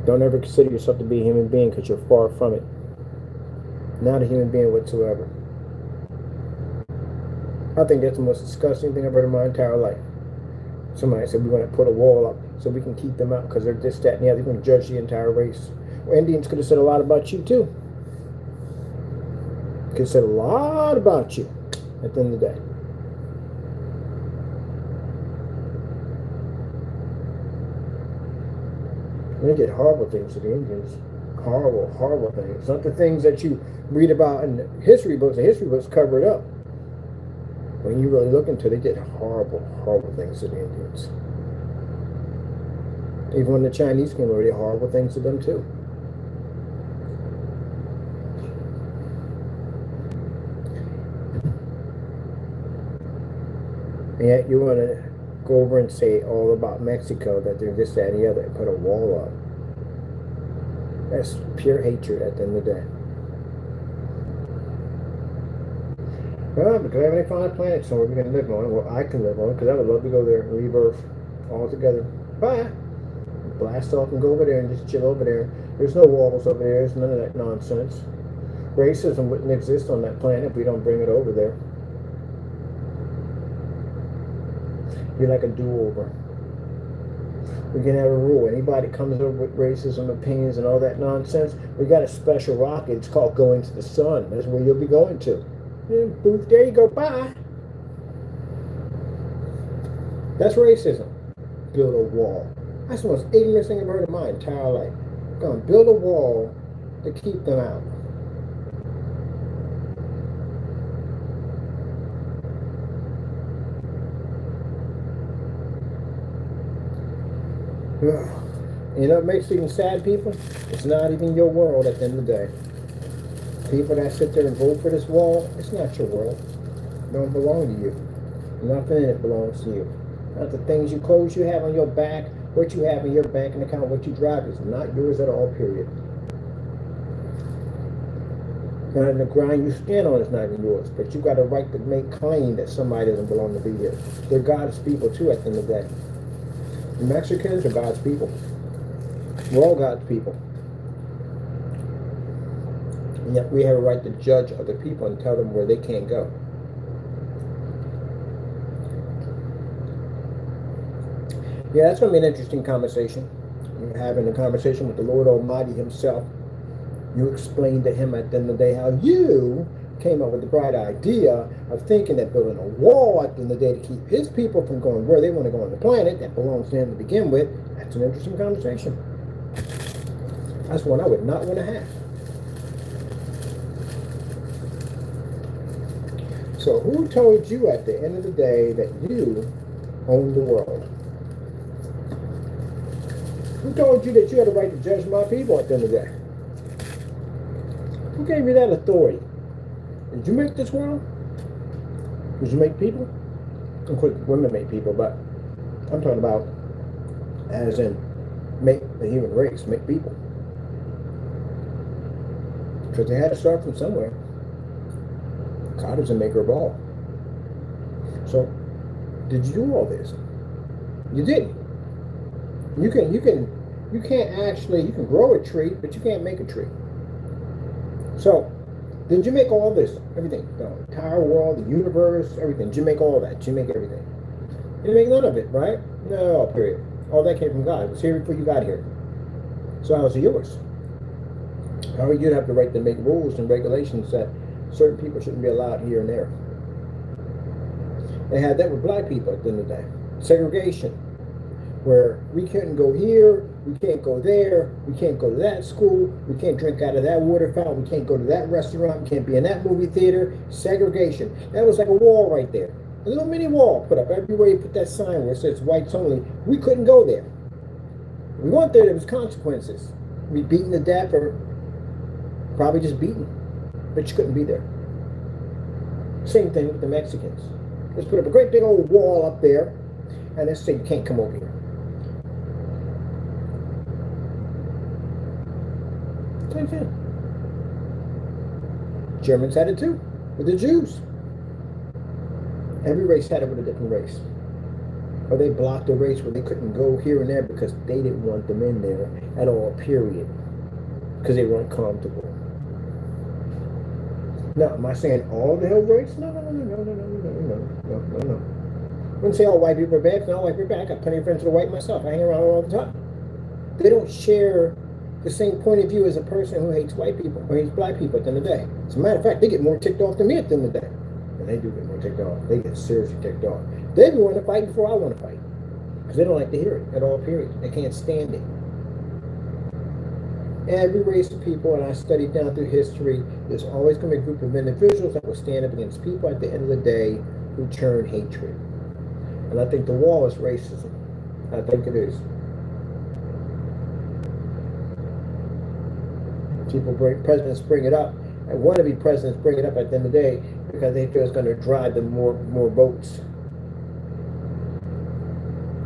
Don't ever consider yourself to be a human being, because you're far from it. Not a human being whatsoever. I think that's the most disgusting thing I've heard in my entire life. Somebody said, we want to put a wall up so we can keep them out because they're this, that, and the other. They're going to judge the entire race. Well, Indians could have said a lot about you, too. Could have said a lot about you at the end of the day. They did horrible things to the Indians. Horrible, horrible things. Not the things that you read about in the history books. The history books cover it up. When you really look into it, they did horrible, horrible things to the Indians. Even when the Chinese came over, they did horrible things to them too. And yet you want to go over and say all about Mexico, that they're this, that, and the other, and put a wall up. That's pure hatred at the end of the day. Well, because I have any fine planet somewhere we can live on. Well, I can live on, because I would love to go there and leave Earth altogether. Bye. Blast off and go over there and just chill over there. There's no walls over there. There's none of that nonsense. Racism wouldn't exist on that planet if we don't bring it over there. Be like a do-over. We can have a rule. Anybody comes over with racism, opinions, and all that nonsense, we got a special rocket. It's called going to the sun. That's where you'll be going to. And boof, there you go. Bye. That's racism. Build a wall. That's the most ignorant thing I've heard in my entire life. Going to build a wall to keep them out. You know what makes even sad people? It's not even your world at the end of the day. People that sit there and vote for this wall, it's not your world. It don't belong to you. Nothing in it belongs to you. Not the things you clothes you have on your back, what you have in your banking account, what you drive is not yours at all, period. And the ground you stand on is not even yours, but you got a right to make claim that somebody doesn't belong to be here. They're God's people too at the end of the day. The Mexicans are God's people. We're all God's people. And yet we have a right to judge other people and tell them where they can't go. Yeah, that's going to be an interesting conversation. You're having a conversation with the Lord Almighty himself. You explain to him at the end of the day how you came up with the bright idea of thinking that building a wall at the end of the day to keep his people from going where they want to go on the planet that belongs to him to begin with. That's an interesting conversation. That's one I would not want to have. So who told you at the end of the day that you own the world? Who told you that you had a right to judge my people at the end of the day? Who gave you that authority? Did you make this world? Did you make people? Of course, women make people, but I'm talking about as in make the human race, make people. Because they had to start from somewhere. God is the maker of all. So, did you do all this? You didn't. You can't actually, you can grow a tree, but you can't make a tree. So, did you make all this? Everything. The entire world, the universe, everything. Did you make all that? Did you make everything? You didn't make none of it, right? No, period. All that came from God. It was here before you got here. So how is it yours? How are you to have the right to make rules and regulations that certain people shouldn't be allowed here and there? They had that with black people at the end of the day. Segregation, where we couldn't go here, we can't go there, we can't go to that school, we can't drink out of that water fountain, we can't go to that restaurant, we can't be in that movie theater. Segregation. That was like a wall right there. A little mini wall put up everywhere you put that sign where it says whites only. We couldn't go there. We went there was consequences. We beaten to death or probably just beaten. But you couldn't be there. Same thing with the Mexicans. Let's put up a great big old wall up there and let's say you can't come over here. Same thing. Germans had it too, with the Jews. Every race had it with a different race. Or they blocked a race where they couldn't go here and there because they didn't want them in there at all, period. Because they weren't comfortable. Now, am I saying all the hell race? No. I wouldn't say all white people are bad, because all white people are bad. I got plenty of friends that are white myself. I hang around all the time. They don't share the same point of view as a person who hates white people or hates black people at the end of the day. As a matter of fact, they get more ticked off than me at the end of the day. And they do get more ticked off. They get seriously ticked off. They be wanting to fight before I want to fight. Because they don't like to hear it at all, period. They can't stand it. Every race of people, and I studied down through history, there's always going to be a group of individuals that will stand up against people at the end of the day who turn hatred. And I think the wall is racism. I think it is. Presidents bring it up, and wannabe presidents bring it up at the end of the day because they feel it's going to drive them more votes.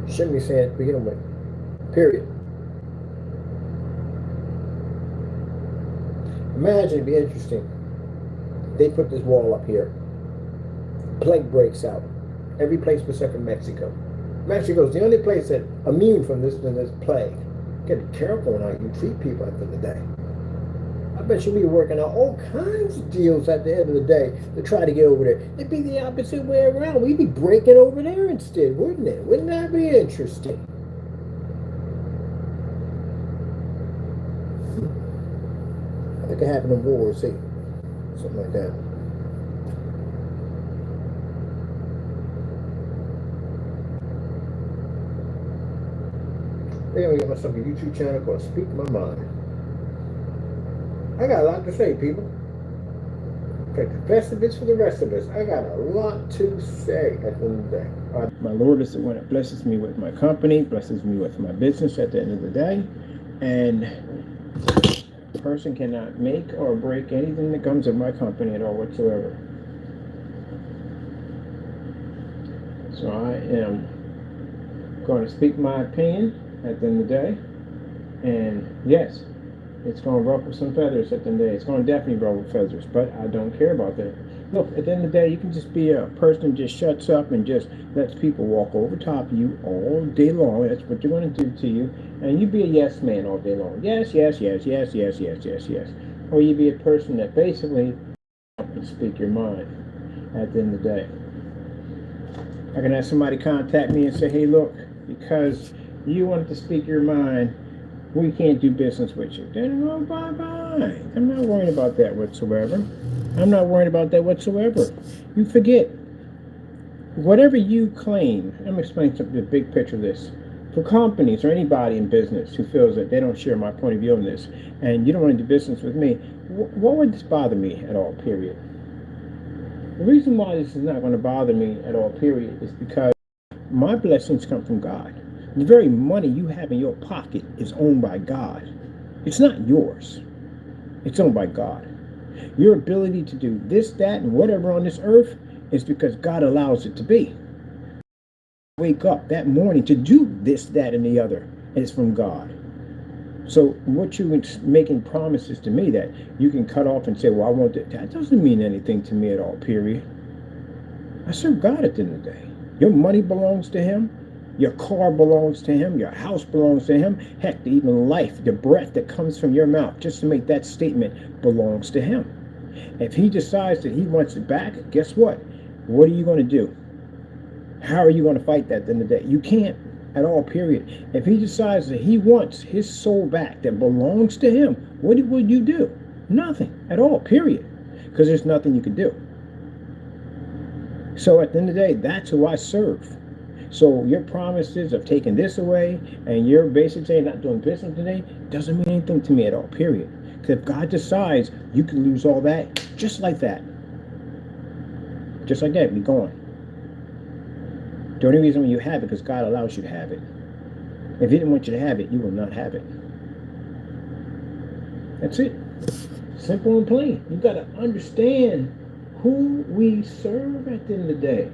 Shouldn't be saying it to begin with. Period. Imagine, it'd be interesting. They put this wall up here. Plague breaks out. Every place except for Mexico. Mexico is the only place that's immune from this plague. You gotta be careful on how you treat people at the end of the day. I bet you'll be working out all kinds of deals at the end of the day to try to get over there. It'd be the opposite way around. We'd be breaking over there instead, wouldn't it? Wouldn't that be interesting? I think it happened in World War Z. Something like that. Then we got myself a YouTube channel called Speak My Mind. I got a lot to say, people. Take the best of it for the rest of us. I got a lot to say at the end of the day. My Lord is the one that blesses me with my company, blesses me with my business at the end of the day. And a person cannot make or break anything that comes of my company at all whatsoever. So I am going to speak my opinion at the end of the day. And yes, it's going to ruffle some feathers at the end of the day. It's going to definitely ruffle feathers, but I don't care about that. Look, at the end of the day, you can just be a person who just shuts up and just lets people walk over top of you all day long. That's what you're going to do to you. And you be a yes man all day long. Yes, yes, yes, yes, yes, yes, yes, yes. Or you be a person that basically can speak your mind at the end of the day. I can have somebody contact me and say, hey, look, because you wanted to speak your mind, we can't do business with you. Then, well, bye-bye. I'm not worried about that whatsoever. I'm not worried about that whatsoever. You forget. Whatever you claim, I'm explaining something, the big picture of this. For companies or anybody in business who feels that they don't share my point of view on this, and you don't want to do business with me, what would this bother me at all, period? The reason why this is not going to bother me at all, period, is because my blessings come from God. The very money you have in your pocket is owned by God. It's not yours. It's owned by God. Your ability to do this, that, and whatever on this earth is because God allows it to be. Wake up that morning to do this, that, and the other, and it's from God. So what you're making promises to me that you can cut off and say, well, I want that doesn't mean anything to me at all, period. I serve God at the end of the day. Your money belongs to Him. Your car belongs to Him. Your house belongs to Him. Heck, even life, the breath that comes from your mouth, just to make that statement, belongs to Him. If He decides that He wants it back, guess what? What are you going to do? How are you going to fight that at the end of the day? You can't. at all, period. If he decides that he wants his soul back that belongs to him, what would you do? Nothing at all, period. Because there's nothing you can do. So at the end of the day, that's who I serve. So your promises of taking this away and your basically saying not doing business today doesn't mean anything to me at all, period. Because if God decides you can lose all that, just like that, be gone. The only reason you have it because God allows you to have it. If He didn't want you to have it, you will not have it. That's it. Simple and plain. You got to understand who we serve at the end of the day.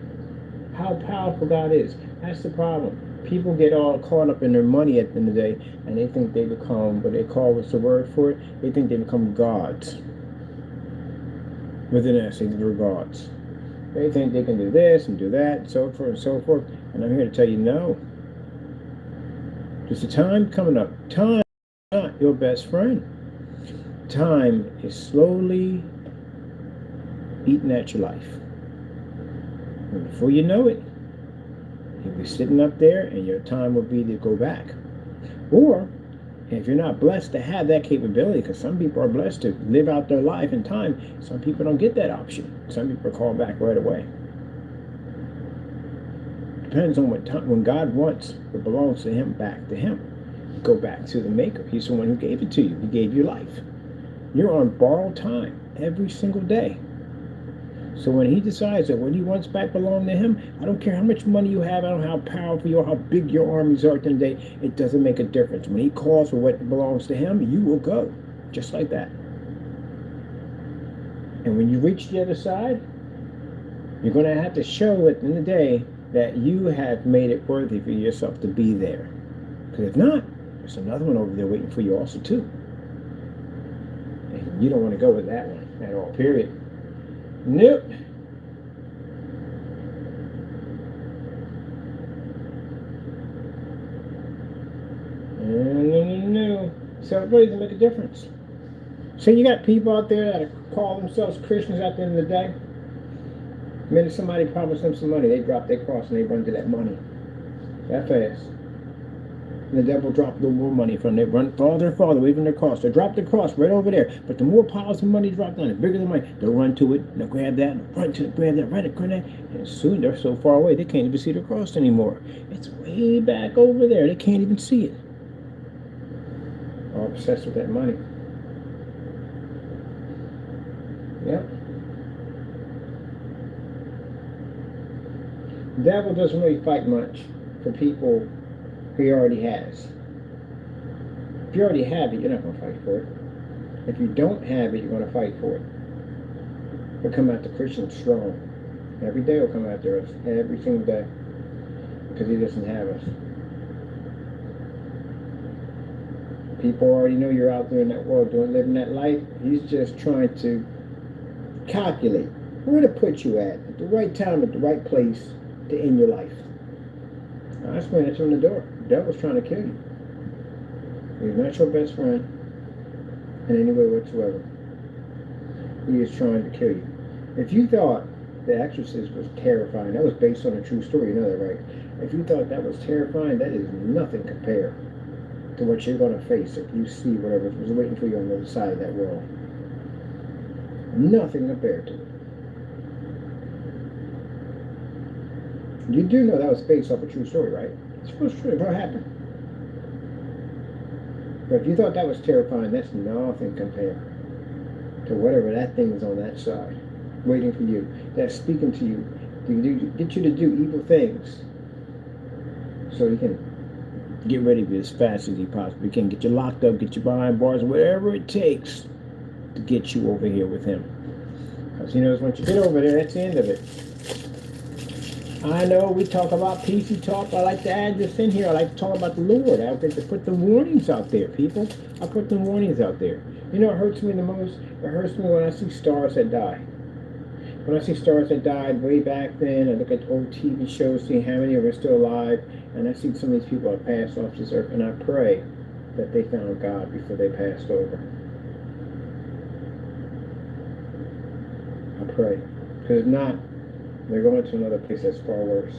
How powerful God is. That's the problem. People get all caught up in their money at the end of the day, and they think they become what they call, what's the word for it? They think they become gods. Within us, they're gods. They think they can do this and do that, and so forth and so forth. And I'm here to tell you, no. There's a time coming up. Time is not your best friend. Time is slowly eating at your life. And before you know it, you'll be sitting up there and your time will be to go back. Or, if you're not blessed to have that capability, because some people are blessed to live out their life in time, some people don't get that option. Some people are called back right away. Depends on what time, when God wants what belongs to Him back to Him. You go back to the Maker. He's the one who gave it to you. He gave you life. You're on borrowed time every single day. So when He decides that what He wants back belong to Him, I don't care how much money you have, I don't know how powerful you are, how big your armies are today, it doesn't make a difference. When He calls for what belongs to Him, you will go. Just like that. And when you reach the other side, you're going to have to show at the end of the day that you have made it worthy for yourself to be there. Because if not, there's another one over there waiting for you also too. And you don't want to go with that one at all, period. Nope. No. So it really doesn't make a difference. So you got people out there that call themselves Christians at the end of the day. The minute somebody promised them some money, they drop their cross and they run to that money. That fast. And the devil dropped no more money from them. They run farther and farther away from their cross. They drop the cross right over there. But the more piles of money drop down, the bigger the money. They'll run to it, they'll grab that, and run to it, grab that, grab that. And soon they're so far away, they can't even see the cross anymore. It's way back over there. They can't even see it. All obsessed with that money. Yep. The devil doesn't really fight much for people he already has. If you already have it, you're not going to fight for it. If you don't have it, you're going to fight for it. He'll come after Christians strong. Every day he'll come after us. Every single day. Because he doesn't have us. People already know you're out there in that world living that life. He's just trying to calculate where to put you at the right time, at the right place to end your life. That's when it's on the door. The devil's trying to kill you. He's not your best friend in any way whatsoever. He is trying to kill you. If you thought The Exorcist was terrifying, that was based on a true story, you know that, right? If you thought that was terrifying, that is nothing compared to what you're going to face if you see whatever was waiting for you on the other side of that wall. Nothing compared to it. You do know that was based off a true story, right? It's supposed to what happened. But if you thought that was terrifying, that's nothing compared to whatever that thing is on that side, waiting for you, that's speaking to you, to get you to do evil things, so he can get rid of you as fast as he possibly can, get you locked up, get you behind bars, whatever it takes to get you over here with him. Because he knows once you get over there, that's the end of it. I know we talk about PC talk. I like to add this in here. I like to talk about the Lord. I like to put the warnings out there, people. I put the warnings out there. You know what hurts me the most? It hurts me when I see stars that die. When I see stars that died way back then, I look at old TV shows, see how many of them are still alive, and I see some of these people have passed off this earth, and I pray that they found God before they passed over. I pray. Because if not, they're going to another place that's far worse.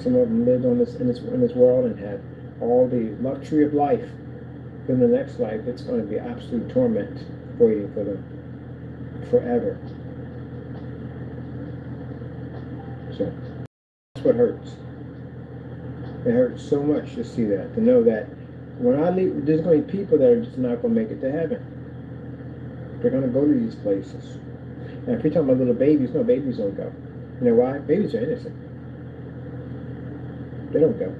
Some of them lived on in this world and had all the luxury of life. In the next life, it's going to be absolute torment waiting for them forever. So that's what hurts. It hurts so much to see that, to know that when I leave, there's going to be people that are just not going to make it to heaven. They're going to go to these places. And if you're talking about little babies, no, babies don't go. You know why? Babies are innocent. They don't go.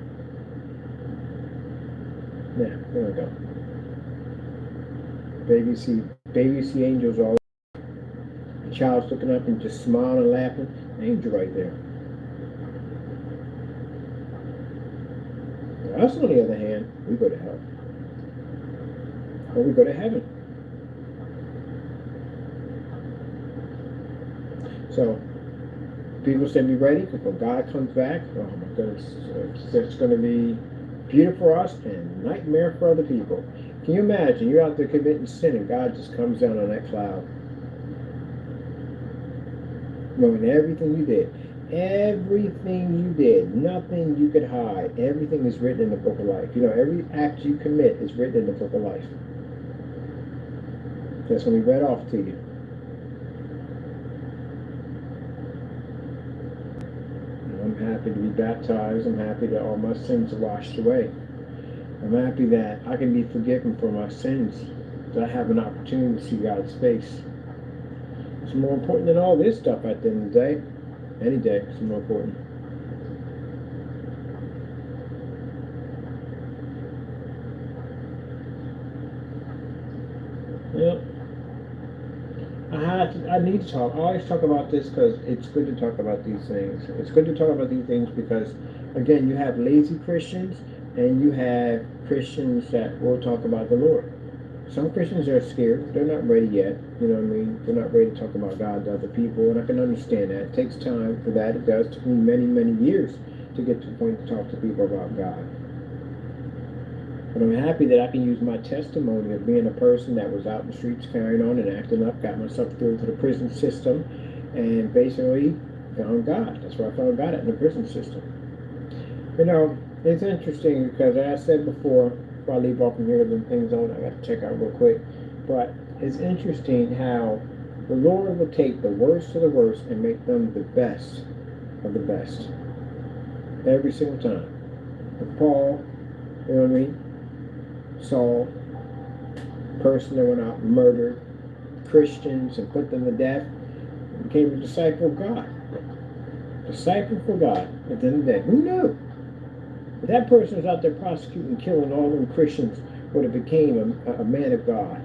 Yeah, they don't go. Babies see angels all. The child's looking up and just smiling and laughing. Angel right there. Us, on the other hand, we go to hell. Or we go to heaven. So, people say be ready, because when God comes back, oh my goodness, it's going to be beautiful for us and nightmare for other people. Can you imagine, you're out there committing sin and God just comes down on that cloud, knowing everything you did. Everything you did, nothing you could hide. Everything is written in the book of life. You know, every act you commit is written in the book of life. That's going to be read off to you. I'm happy to be baptized. I'm happy that all my sins are washed away. I'm happy that I can be forgiven for my sins, that I have an opportunity to see God's face. It's more important than all this stuff at the end of the day. Any day, it's more important. Yep. I need to talk. I always talk about this because it's good to talk about these things. It's good to talk about these things because, again, you have lazy Christians and you have Christians that will talk about the Lord. Some Christians are scared. They're not ready yet. You know what I mean? They're not ready to talk about God to other people, and I can understand that. It takes time for that. It does. It took me many, many years to get to the point to talk to people about God. But I'm happy that I can use my testimony of being a person that was out in the streets carrying on and acting up, got myself through to the prison system, and basically found God. That's where I found God, in the prison system. You know, it's interesting because, as I said before I leave off from here, the things on I got to check out real quick. But it's interesting how the Lord will take the worst of the worst and make them the best of the best. Every single time. And Paul, you know what I mean? Saul, person that went out and murdered Christians and put them to death, became a disciple of God. Disciple for God at the end of the day. Who knew? If that person was out there prosecuting, killing all them Christians, would have became a man of God.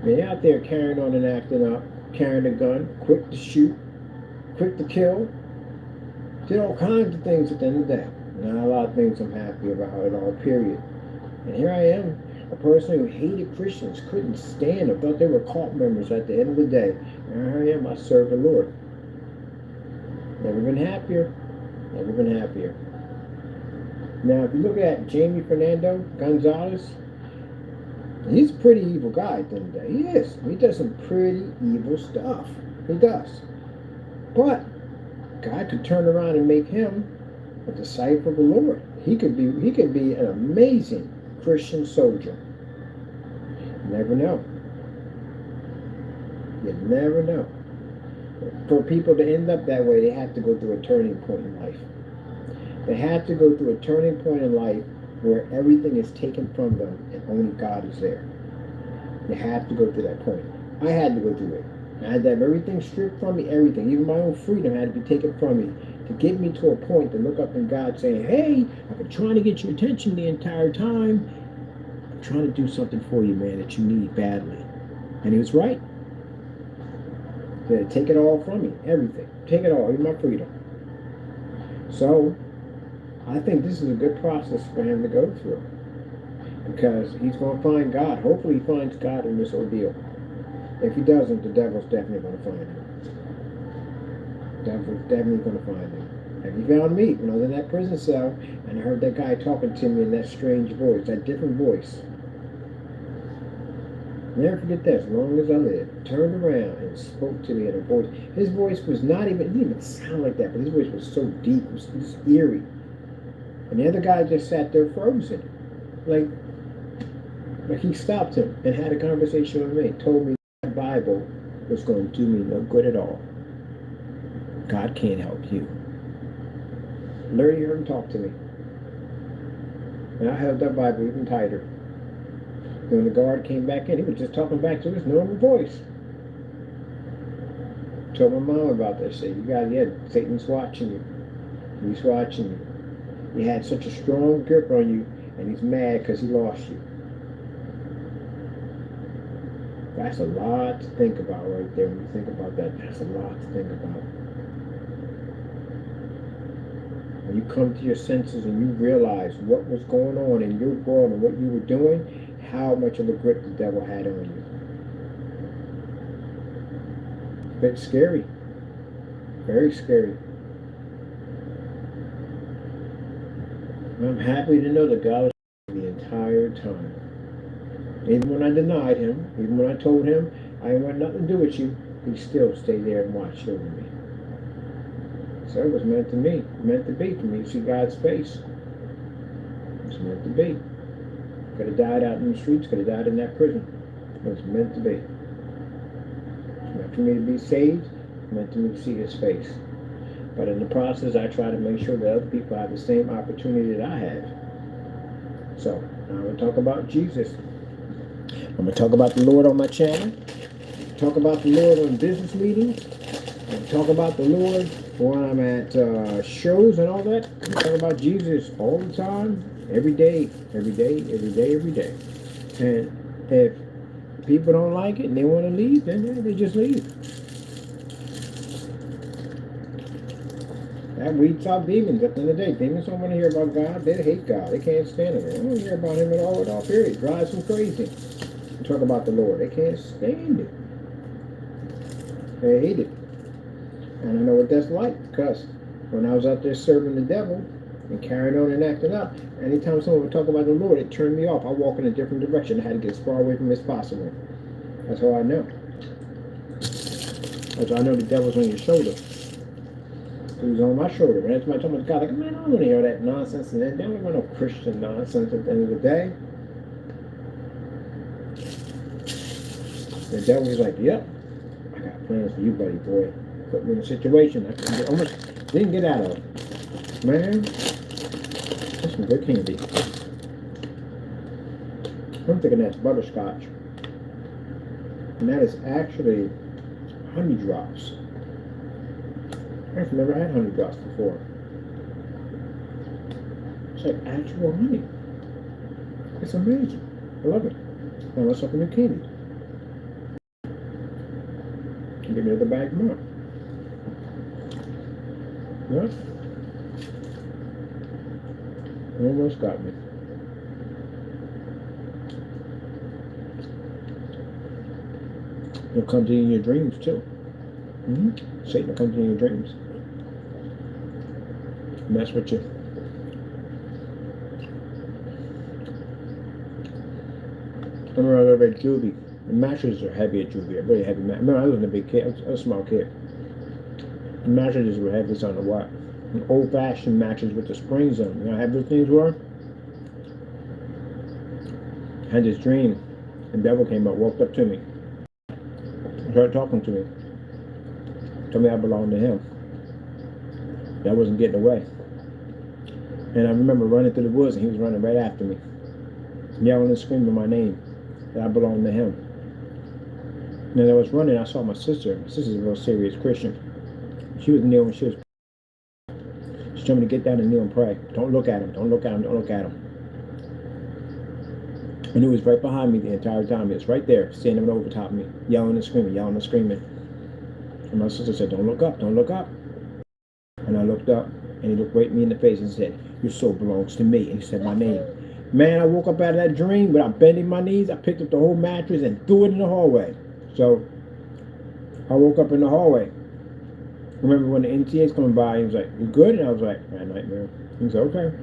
They're out there carrying on and acting up, carrying a gun, quick to shoot, quick to kill. Did all kinds of things at the end of the day. Not a lot of things I'm happy about at all, period. And here I am, a person who hated Christians, couldn't stand them, thought they were cult members at the end of the day. And here I am, I serve the Lord. Never been happier. Never been happier. Now, if you look at Jamie Fernando Gonzalez, he's a pretty evil guy at the end of the day. He is. He does some pretty evil stuff. He does. But God could turn around and make him a disciple of the Lord. He could be an amazing Christian soldier. You never know. You never know. For people to end up that way, they have to go through a turning point in life. They have to go through a turning point in life where everything is taken from them and only God is there. They have to go through that point. I had to go through it. I had to have everything stripped from me, everything. Even my own freedom had to be taken from me to get me to a point to look up in God saying, hey, I've been trying to get your attention the entire time. I'm trying to do something for you, man, that you need badly. And he was right. He had to take it all from me, everything. Take it all, even my freedom. So, I think this is a good process for him to go through. Because he's going to find God. Hopefully he finds God in this ordeal. If he doesn't, the devil's definitely going to find him. The devil's definitely going to find him. And he found me when I was in that prison cell, and I heard that guy talking to me in that strange voice, that different voice. Never forget that, as long as I live. Turned around and spoke to me in a voice. His voice was not even, it didn't even sound like that, but his voice was so deep, it was just eerie. And the other guy just sat there frozen. Like he stopped him and had a conversation with me, told me the Bible was going to do me no good at all. God can't help you. Literally heard him talk to me. And I held that Bible even tighter. When the guard came back in, he was just talking back to his normal voice. Told my mom about this. Said, Satan's watching you. He's watching you. He had such a strong grip on you, and he's mad because he lost you. That's a lot to think about right there. When you think about that, that's a lot to think about. When you come to your senses and you realize what was going on in your world and what you were doing, how much of a grip the devil had on you. A bit scary. Very scary. I'm happy to know that God was with me the entire time. Even when I denied him, even when I told him I didn't want nothing to do with you, he still stayed there and watched over me. So it was meant to be for me to see God's face. It was meant to be. Could have died out in the streets, could have died in that prison. It was meant to be. It was meant for me to be saved, meant for me to see his face. But in the process, I try to make sure that other people have the same opportunity that I have. So, I'm going to talk about Jesus. I'm going to talk about the Lord on my channel. Talk about the Lord on business meetings. And talk about the Lord when I'm at shows and all that. I talk about Jesus all the time, every day. And if people don't like it and they want to leave, then they just leave. That weeds out demons at the end of the day. Demons don't want to hear about God. They hate God. They can't stand it. They don't want to hear about him at all, period. It drives them crazy. Talk about the Lord. They can't stand it. They hate it. And I know what that's like, because when I was out there serving the devil and carrying on and acting up, anytime someone would talk about the Lord, it turned me off. I walk in a different direction. I had to get as far away from it as possible. That's how I know. That's how I know the devil's on your shoulder. He was on my shoulder. When somebody told me God, like, man, I don't want to hear that nonsense. And then they don't want no Christian nonsense at the end of the day. The devil was like, yep, I got plans for you, buddy boy. Put me in a situation I almost didn't get out of. Man, that's some good candy. I'm thinking that's butterscotch. And that is actually honey drops. I've never had honey drops before. It's like actual honey. It's amazing. I love it. Now let's open the candy. Give me the bag more. Yeah. Almost got me. He'll come to you in your dreams too. Satan will come to you in your dreams. Mess with you. I remember I was over at Juvie. The mattresses are heavy at Juvie. Really heavy. Remember, I wasn't a big kid. I was a small kid. The mattresses were heavy on the what? An old-fashioned mattress with the springs on them. You know how heavy those things were? I had this dream. The devil came up, walked up to me, and started talking to me. Told me I belonged to him. That I wasn't getting away. And I remember running through the woods, and he was running right after me, yelling and screaming my name, that I belonged to him. And as I was running, I saw my sister. My sister's a real serious Christian. She was kneeling. She told me to get down and kneel and pray. Don't look at him. Don't look at him. Don't look at him. And it was right behind me the entire time. It was right there, standing over top of me, yelling and screaming, yelling and screaming. And my sister said, don't look up. Don't look up. And I looked up, and he looked right at me in the face and said, your soul belongs to me. And he said my name. Man, I woke up out of that dream without bending my knees. I picked up the whole mattress and threw it in the hallway. So I woke up in the hallway. Remember when the NTA's coming by, he was like, you good? And I was like, I had a nightmare. He was like, okay.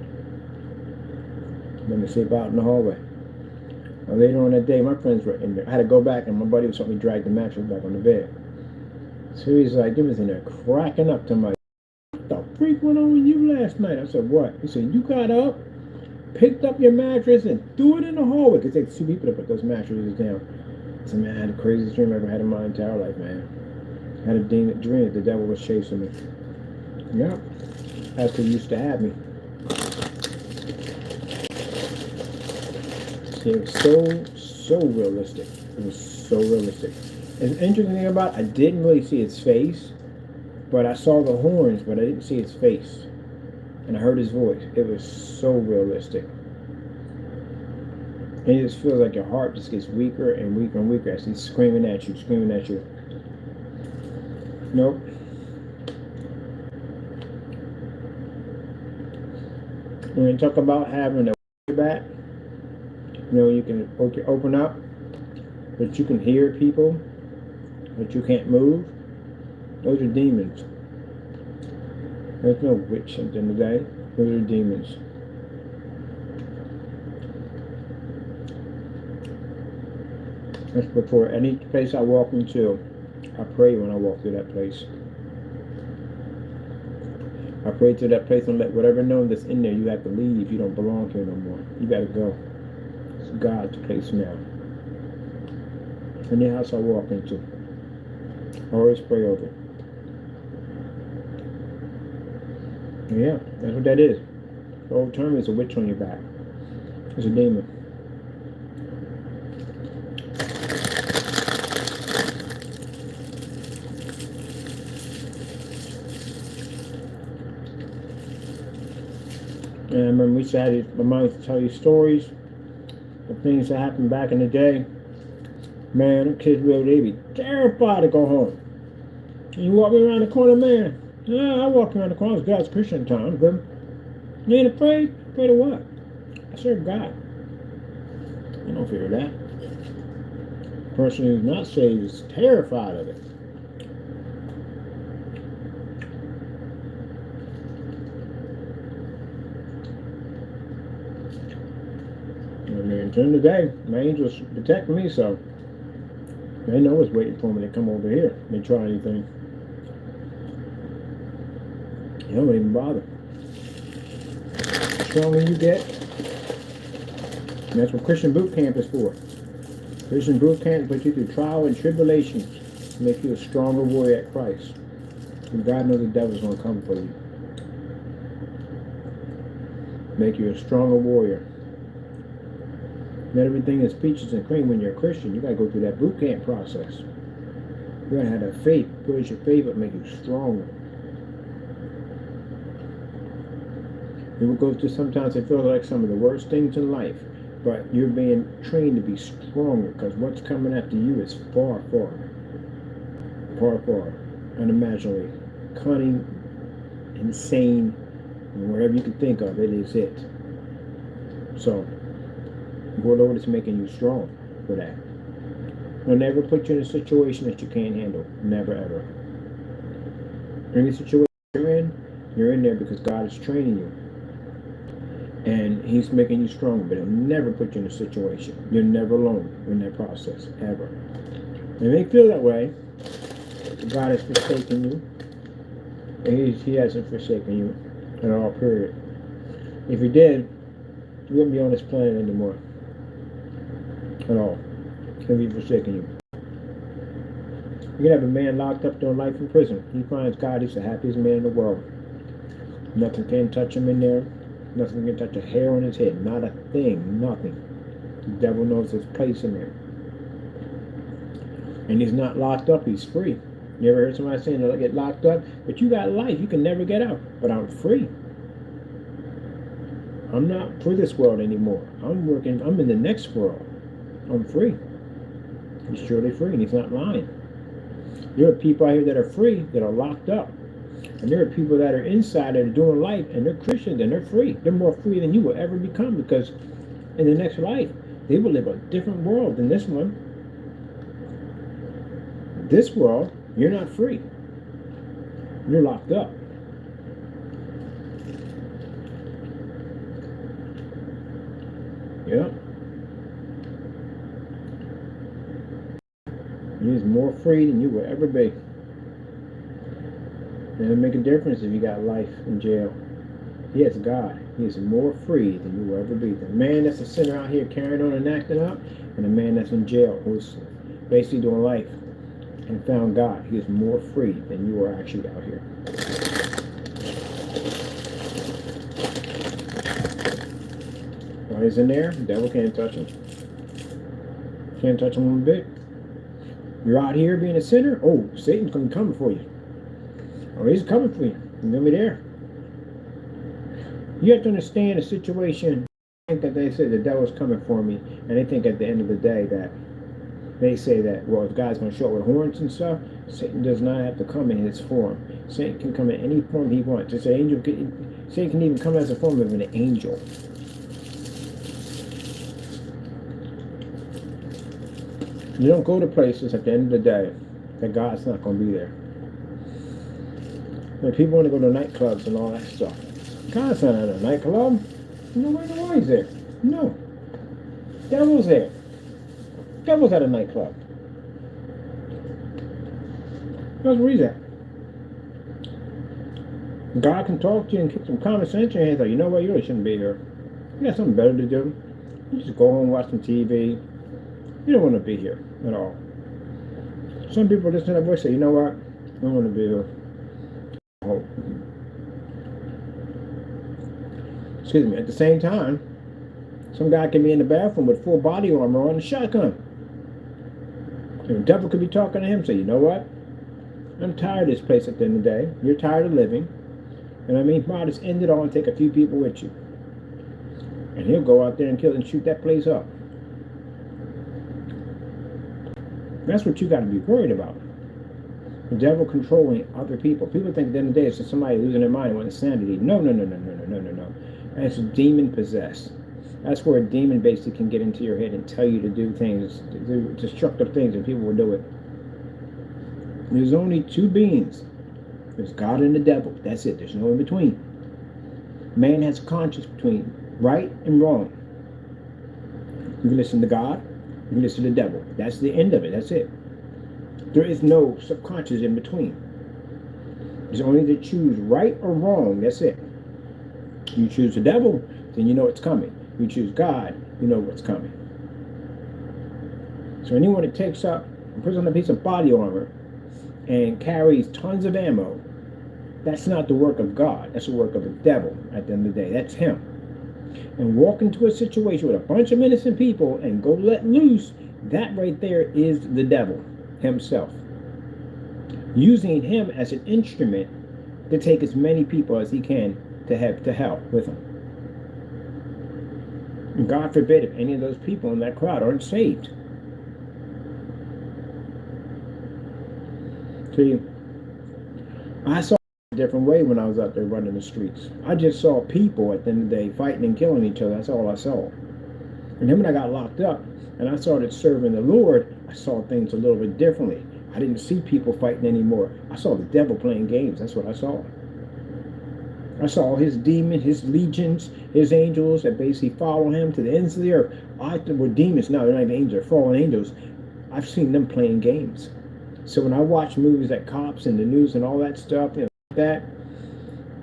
Let me sleep out in the hallway. Later on that day, my friends were in there. I had to go back, and my buddy was helping me drag the mattress back on the bed. So he's like, he was in there cracking up to my, what the freak went on with you last night? I said, what? He said, you got up, picked up your mattress, and threw it in the hallway. Because it takes two people to put those mattresses down. I said, man, I had the craziest dream I ever had in my entire life, man. I had a dream that the devil was chasing me. Yeah, that's what used to have me. It was so realistic. It was so realistic. And the interesting thing about it, I didn't really see its face, but I saw the horns, but I didn't see its face. And I heard his voice. It was so realistic. And it just feels like your heart just gets weaker and weaker and weaker as he's screaming at you, screaming at you. Nope. When you talk about having a back, you know, you can open up, but you can hear people, but you can't move. Those are demons. There's no witch at the end of the day. Those are demons. That's before any place I walk into, I pray when I walk through that place. I pray to that place and let whatever known that's in there, you have to leave. You don't belong here no more. You gotta go. It's God's place now. Any house I walk into, I always pray over it. And yeah, that's what that is. The old term is a witch on your back. It's a demon. And I remember we used to have my mom used to tell you stories of things that happened back in the day. Man, them kids really, they be terrified to go home. And you walk me around the corner, man. Yeah, I walk around the corner. It's God's Christian time. But you ain't afraid? Afraid of what? I serve God. I don't fear that. The person who's not saved is terrified of it. And at the end of the day, my angels protect me, so they know what's waiting for me to come over here. They try anything. They don't even bother. The stronger you get, and that's what Christian boot camp is for. Christian boot camp puts you through trial and tribulations to make you a stronger warrior at Christ. And God knows the devil's going to come for you. Make you a stronger warrior. Not everything is peaches and cream when you're a Christian. You got to go through that boot camp process. You got to have that faith. Build your faith up, make you stronger. You will go through, sometimes it feels like some of the worst things in life, but you're being trained to be stronger because what's coming after you is far, unimaginably cunning, insane, and whatever you can think of, it is it. So, the Lord is making you strong for that. He'll never put you in a situation that you can't handle. Never, ever. Any situation you're in there because God is training you. And He's making you stronger, but He'll never put you in a situation. You're never alone in that process, ever. And it may feel that way. God has forsaken you. And He hasn't forsaken you at all, period. If He did, you wouldn't be on this planet anymore. At all. He'll be forsaken you. You can have a man locked up doing life in prison. He finds God, he's the happiest man in the world. Nothing can touch him in there. Nothing can touch a hair on his head. Not a thing. Nothing. The devil knows his place in there. And he's not locked up. He's free. You ever heard somebody saying they'll get locked up? But you got life. You can never get out. But I'm free. I'm not for this world anymore. I'm in the next world. I'm free. He's surely free, and He's not lying. There are people out here that are free, that are locked up. And there are people that are inside that are doing life, and they're Christians, and they're free. They're more free than you will ever become, because in the next life, they will live a different world than this one. This world, you're not free. You're locked up. Yeah. He's more free than you will ever be. And it'll make a difference if you got life in jail. He is God. He is more free than you will ever be. The man that's a sinner out here carrying on and acting up, and the man that's in jail who's basically doing life and found God, he is more free than you are actually out here. While he's in there, the devil can't touch him. Can't touch him one bit. You're out here being a sinner, oh, Satan's going to be coming for you. Oh, he's coming for you. He's going to be there. You have to understand the situation. I think that they say the devil's coming for me, and they think at the end of the day that they say that, well, if God's going to show up with horns and stuff, Satan does not have to come in his form. Satan can come in any form he wants. It's an angel. Satan can even come as a form of an angel. You don't go to places at the end of the day that God's not going to be there. When people want to go to nightclubs and all that stuff, God's not at a nightclub. No way, no way he's there. No. Devil's there. Devil's at a nightclub. That's where he's at. God can talk to you and get some common sense in your hands. Like, you know what? You really shouldn't be here. You got something better to do. You just go home, watch some TV. You don't want to be here at all. Some people listen to that voice and say, you know what? I don't want to be here. Oh. Excuse me. At the same time, some guy can be in the bathroom with full body armor on a shotgun. And the devil could be talking to him and say, you know what? I'm tired of this place at the end of the day. You're tired of living. And I mean, might just end it all and take a few people with you. And he'll go out there and kill and shoot that place up. That's what you got to be worried about. The devil controlling other people. People think at the end of the day it's just somebody losing their mind and wanting insanity. No. That's demon possessed. That's where a demon basically can get into your head and tell you to do things, to do destructive things, and people will do it. There's only two beings. There's God and the devil. That's it. There's no in between. Man has a conscience between right and wrong. You can listen to God. You can listen to the devil. That's the end of it. That's it. There is no subconscious in between. It's only to choose right or wrong. That's it. You choose the devil, then you know it's coming. You choose God, you know what's coming. So anyone that takes up and puts on a piece of body armor and carries tons of ammo, that's not the work of God. That's the work of the devil at the end of the day. That's him. And walk into a situation with a bunch of innocent people and go let loose, that right there is the devil himself. Using him as an instrument to take as many people as he can to hell with him. And God forbid if any of those people in that crowd aren't saved. See, I saw it a different way when I was out there running the streets. I just saw people at the end of the day fighting and killing each other. That's all I saw. And then when I got locked up and I started serving the Lord, I saw things a little bit differently. I didn't see people fighting anymore. I saw the devil playing games. That's what I saw. I saw his demon, his legions, his angels that basically follow him to the ends of the earth. I think we're demons now. They're not even angels. They're fallen angels. I've seen them playing games. So when I watch movies like Cops and the news and all that stuff, you know, like that,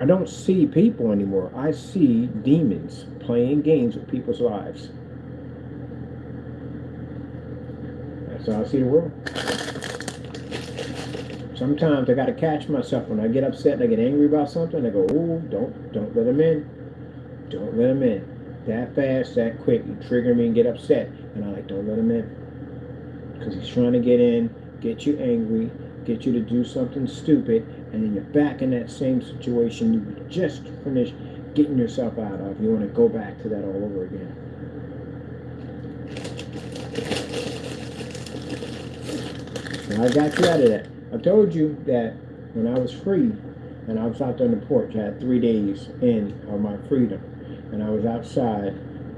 I don't see people anymore. I see demons playing games with people's lives. That's how I see the world. Sometimes I got to catch myself when I get upset and I get angry about something. I go, oh, don't let him in. Don't let him in. That fast, that quick, you trigger me and get upset. And I like, don't let him in. Because he's trying to get in, get you angry, get you to do something stupid, and then you're back in that same situation you just finished getting yourself out of. You want to go back to that all over again. And I got you out of that. I told you that when I was free and I was out there on the porch, I had 3 days in of my freedom, and I was outside,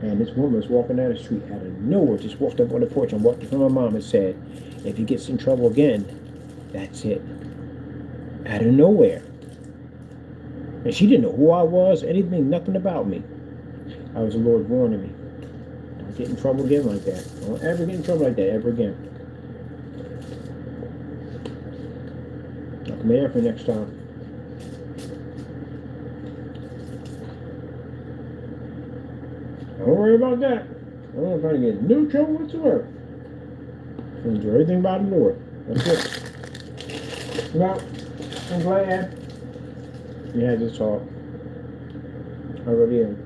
and this woman was walking down the street out of nowhere, just walked up on the porch and walked in front of my mom and said, if he gets in trouble again, that's it. Out of nowhere. And she didn't know who I was, anything, nothing about me. I was the Lord warning me. Don't get in trouble again like that. Don't ever get in trouble like that ever again. Come here for next time. Don't worry about that. I'm not trying to get no trouble whatsoever. Enjoy everything by the Lord. That's it. Well, I'm glad we had this talk. I really am.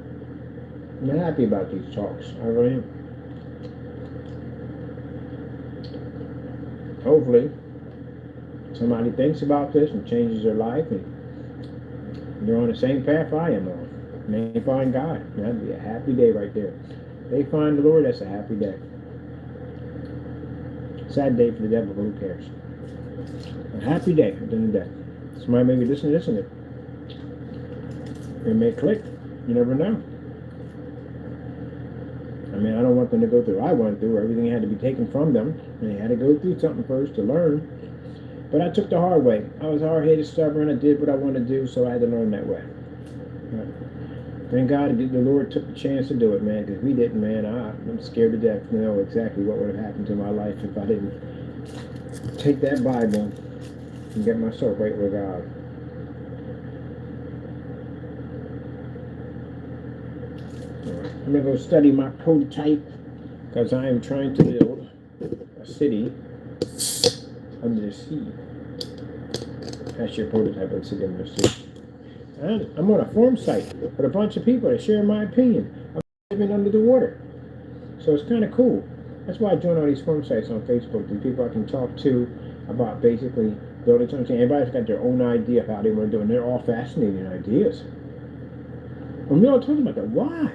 I'm happy about these talks. I really am. Hopefully, somebody thinks about this and changes their life and they're on the same path I am on. And they find God. That'd be a happy day right there. They find the Lord, that's a happy day. Sad day for the devil, but who cares? A happy day at the end of the day. Somebody may be listening to this and it may click. You never know. I mean, I don't want them to go through what I went through, where everything had to be taken from them, and they had to go through something first to learn. But I took the hard way. I was hard-headed, stubborn. I did what I wanted to do, so I had to learn that way. But thank God the Lord took the chance to do it, man, because we didn't, man. I'm scared to death to know exactly what would have happened to my life if I didn't take that Bible and get myself right with God. I'm going to go study my prototype because I am trying to build a city under the sea. That's your prototype of a city under the sea. And I'm on a forum site with a bunch of people that share my opinion of living under the water. So it's kind of cool. That's why I join all these forum sites on Facebook. These people I can talk to about basically building something. Everybody's got their own idea of how they want to do it, and they're all fascinating ideas. And we all talking about that. Why?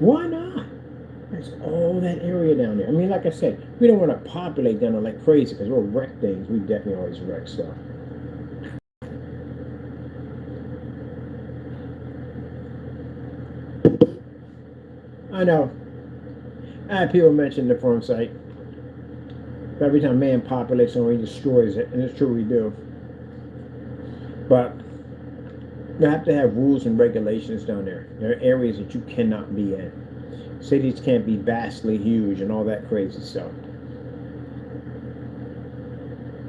Why not? There's all that area down there. I mean, like I said, we don't want to populate down there like crazy because we'll wreck things. We definitely always wreck stuff. I know. I have people mention the forum site. Every time man populates somewhere, he destroys it. And it's true, we do. But you have to have rules and regulations down there. There are areas that you cannot be in. Cities can't be vastly huge and all that crazy stuff.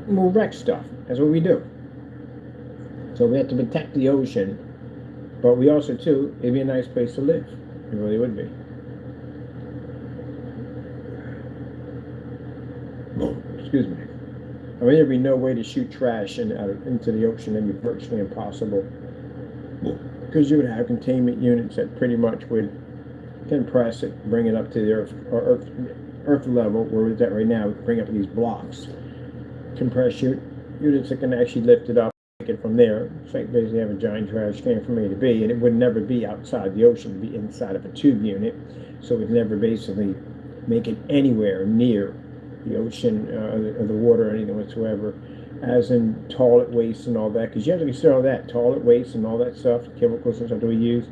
We'll wreck stuff. That's what we do. So we have to protect the ocean. But we also, too, it'd be a nice place to live. It really would be. Excuse me. I mean, there'd be no way to shoot trash into the ocean. It'd be virtually impossible. Because you would have containment units that pretty much would compress it, bring it up to the earth level where it's at right now, bring up these blocks. Compress units that can actually lift it up, take it from there. It's like basically have a giant trash can from A to B, and it would never be outside the ocean, it'd be inside of a tube unit. So it would never basically make it anywhere near the ocean or the water or anything whatsoever. As in toilet waste and all that, because you have to consider all that toilet waste and all that stuff, chemicals and stuff that we use.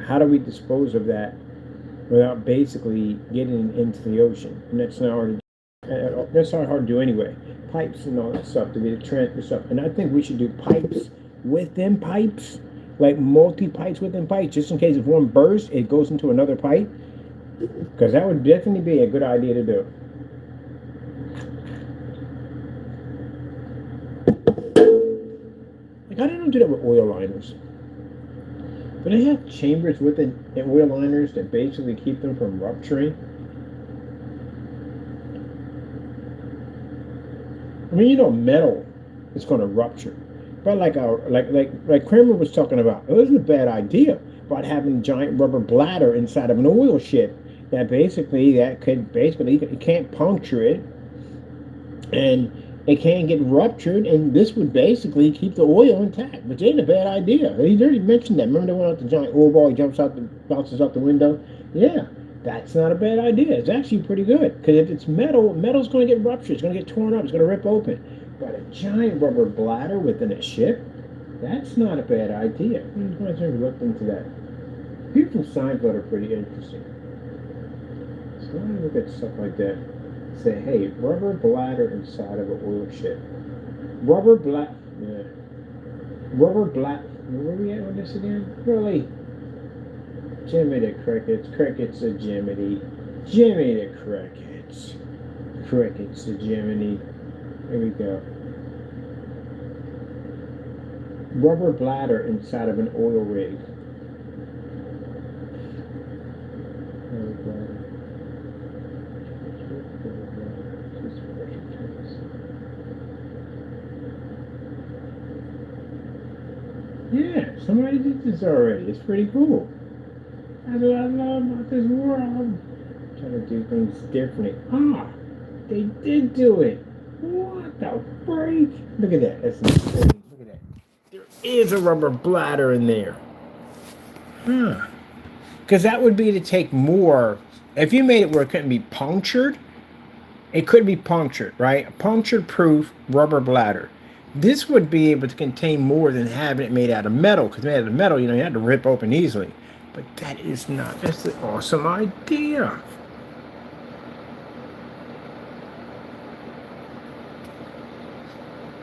How do we dispose of that without basically getting into the ocean? And that's not hard. That's not hard to do anyway. Pipes and all that stuff to be the transfer stuff. And I think we should do pipes within pipes, like multi-pipes within pipes, just in case if one bursts, it goes into another pipe. Because that would definitely be a good idea to do. Like, I don't do that with oil liners. But they have chambers within oil liners that basically keep them from rupturing. I mean, you know, metal is going to rupture. But like Kramer was talking about, it wasn't a bad idea about having a giant rubber bladder inside of an oil ship that it can't puncture it, and it can't get ruptured, and this would basically keep the oil intact, which ain't a bad idea. He already mentioned that. Remember the one with the giant oil ball, he bounces out the window? Yeah, that's not a bad idea. It's actually pretty good, because if it's metal's going to get ruptured, it's going to get torn up, it's going to rip open. But a giant rubber bladder within a ship, that's not a bad idea. I'm going to look into that. People from Seinfeld are pretty interesting. So when I look at stuff like that, say, hey, rubber bladder inside of an oil ship. Where are we at with this again? Really? Jimmy the Crickets. Crickets the Jiminy. Jimmy the Crickets. Crickets the Jiminy. Here we go. rubber bladder inside of an oil rig. Yeah, somebody did this already. It's pretty cool. That's what I love about this world. Trying to do things differently. Ah, they did do it. What the freak? Look at that. That's insane. Look at that. There is a rubber bladder in there. Huh. Because that would be to take more. If you made it where it couldn't be punctured, it could be punctured, right? A punctured proof rubber bladder. This would be able to contain more than having it made out of metal. Because made out of metal, you know, you had to rip open easily. But that is not. That's an awesome idea.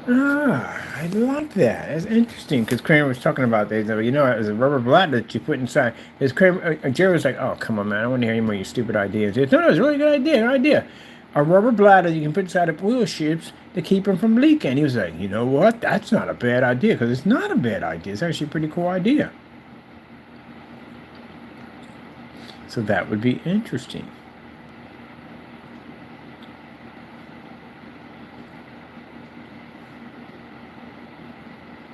I love that. That's interesting because Kramer was talking about this. You know, it was a rubber bladder that you put inside. His Kramer, Jerry was like, "Oh, come on, man! I don't want to hear any more of your stupid ideas." He said, "No, it's a really good idea. Good idea. A rubber bladder you can put inside of wheel ships to keep them from leaking." He was like, "You know what? That's not a bad idea because it's not a bad idea. It's actually a pretty cool idea." So that would be interesting.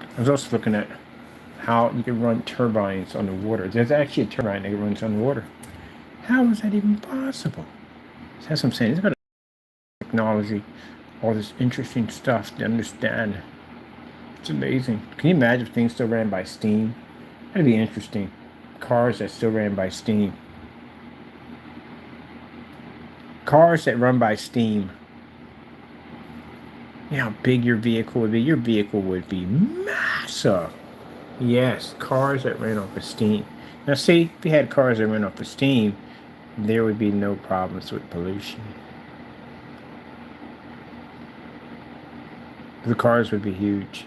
I was also looking at how you can run turbines on the water. There's actually a turbine that runs on the water. How is that even possible? So that's what I'm saying. It's got technology, all this interesting stuff to understand. It's amazing. Can you imagine if things still ran by steam? That'd be interesting. Cars that still ran by steam. Cars that run by steam. You know how big your vehicle would be? Your vehicle would be massive. Yes, cars that ran off of steam. Now see, if you had cars that ran off of steam, there would be no problems with pollution. The cars would be huge.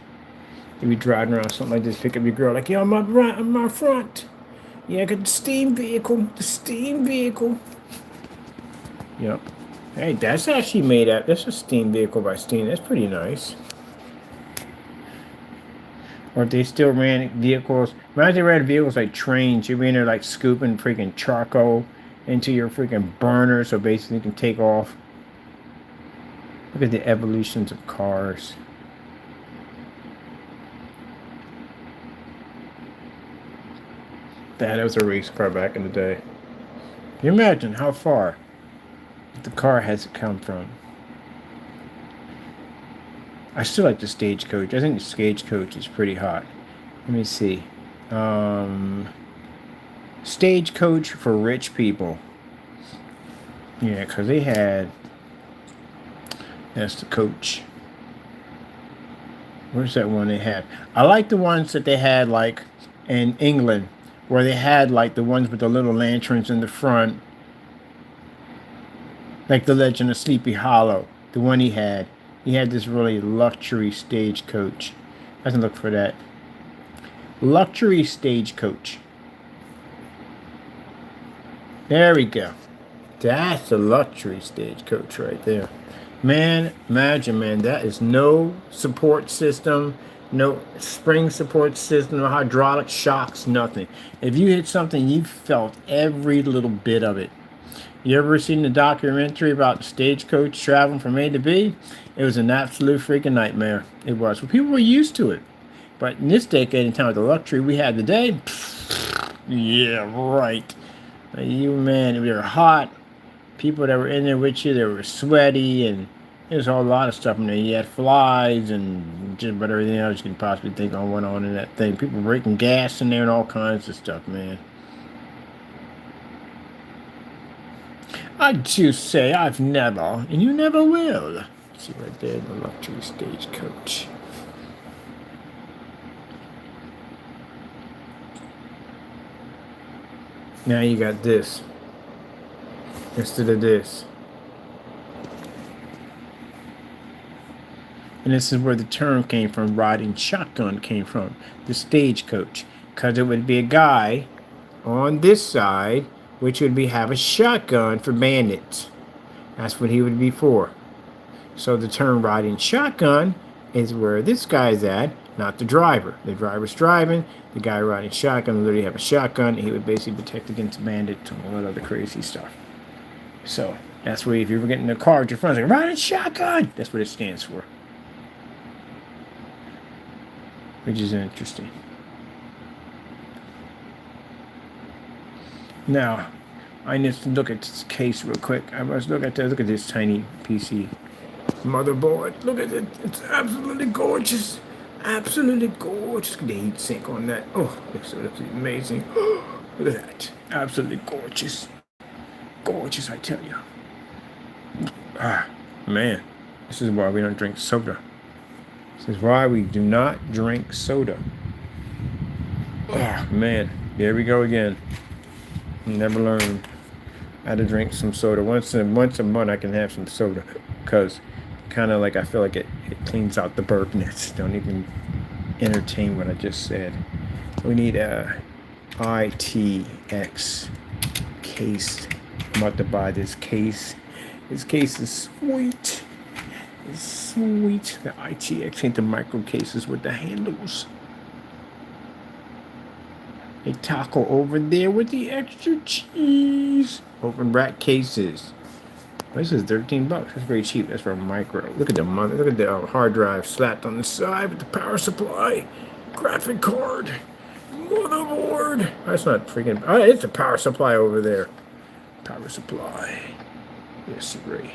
You'd be driving around something like this, pick up your girl, like, yo, I'm up right, I'm my front. Yeah, I got the steam vehicle, Yep. Hey, that's actually made out. That's a steam vehicle by steam. That's pretty nice. Or if they still ran vehicles. Imagine they ran vehicles like trains. You'd be in there like scooping freaking charcoal into your freaking burner so basically you can take off. Look at the evolutions of cars. That was a race car back in the day. Can you imagine how far the car has come from? I still like the Stagecoach. I think the Stagecoach is pretty hot. Let me see. Stagecoach for rich people. Yeah, because they had... That's the coach. Where's that one they had? I like the ones that they had like in England, where they had like the ones with the little lanterns in the front. Like the Legend of Sleepy Hollow, the one he had. He had this really luxury Stagecoach. I can look for that. Luxury Stagecoach. There we go. That's a luxury Stagecoach right there. Man, imagine, man, that is no support system, no spring support system, no hydraulic shocks, nothing. If you hit something, you felt every little bit of it. You ever seen the documentary about the Stagecoach traveling from A to B? It was an absolute freaking nightmare. It was. Well, people were used to it. But in this decade and time with the luxury we had today, yeah, right. You, man, they were hot. People that were in there with you, they were sweaty, and there's a whole lot of stuff in there. You had flies and just about everything else you can possibly think on went on in that thing. People breaking gas in there and all kinds of stuff, man. I'd just say I've never, and you never will. See right there, the luxury Stagecoach. Now you got this instead of this. And this is where the term came from, riding shotgun came from, the Stagecoach. Because it would be a guy on this side, which would be have a shotgun for bandits. That's what he would be for. So the term riding shotgun is where this guy's at, not the driver. The driver's driving. The guy riding shotgun would literally have a shotgun. And he would basically protect against bandits and all that other crazy stuff. So that's where if you ever get in a car with your friends, like riding shotgun, that's what it stands for. Which is interesting. Now, I need to look at this case real quick. I must look at this tiny PC motherboard. Look at it. It's absolutely gorgeous. Absolutely gorgeous. The heat sink on that. Oh, it's absolutely amazing. Look at that. Absolutely gorgeous. Gorgeous, I tell you. Ah, man. This is why we don't drink soda. This is why we do not drink soda. Oh, man. There we go again. Never learned how to drink some soda. Once a month I can have some soda. Because kind of like I feel like it cleans out the burpness. Don't even entertain what I just said. We need a ITX case. I'm about to buy this case. This case is sweet. It's sweet. The ITX ain't the micro cases with the handles. A taco over there with the extra cheese. Open rack cases. This is $13. That's very cheap. That's for a micro. Look at the hard drive slapped on the side with the power supply, graphic card, motherboard. That's not freaking. Oh, it's a power supply over there. Power supply. Yes, agree.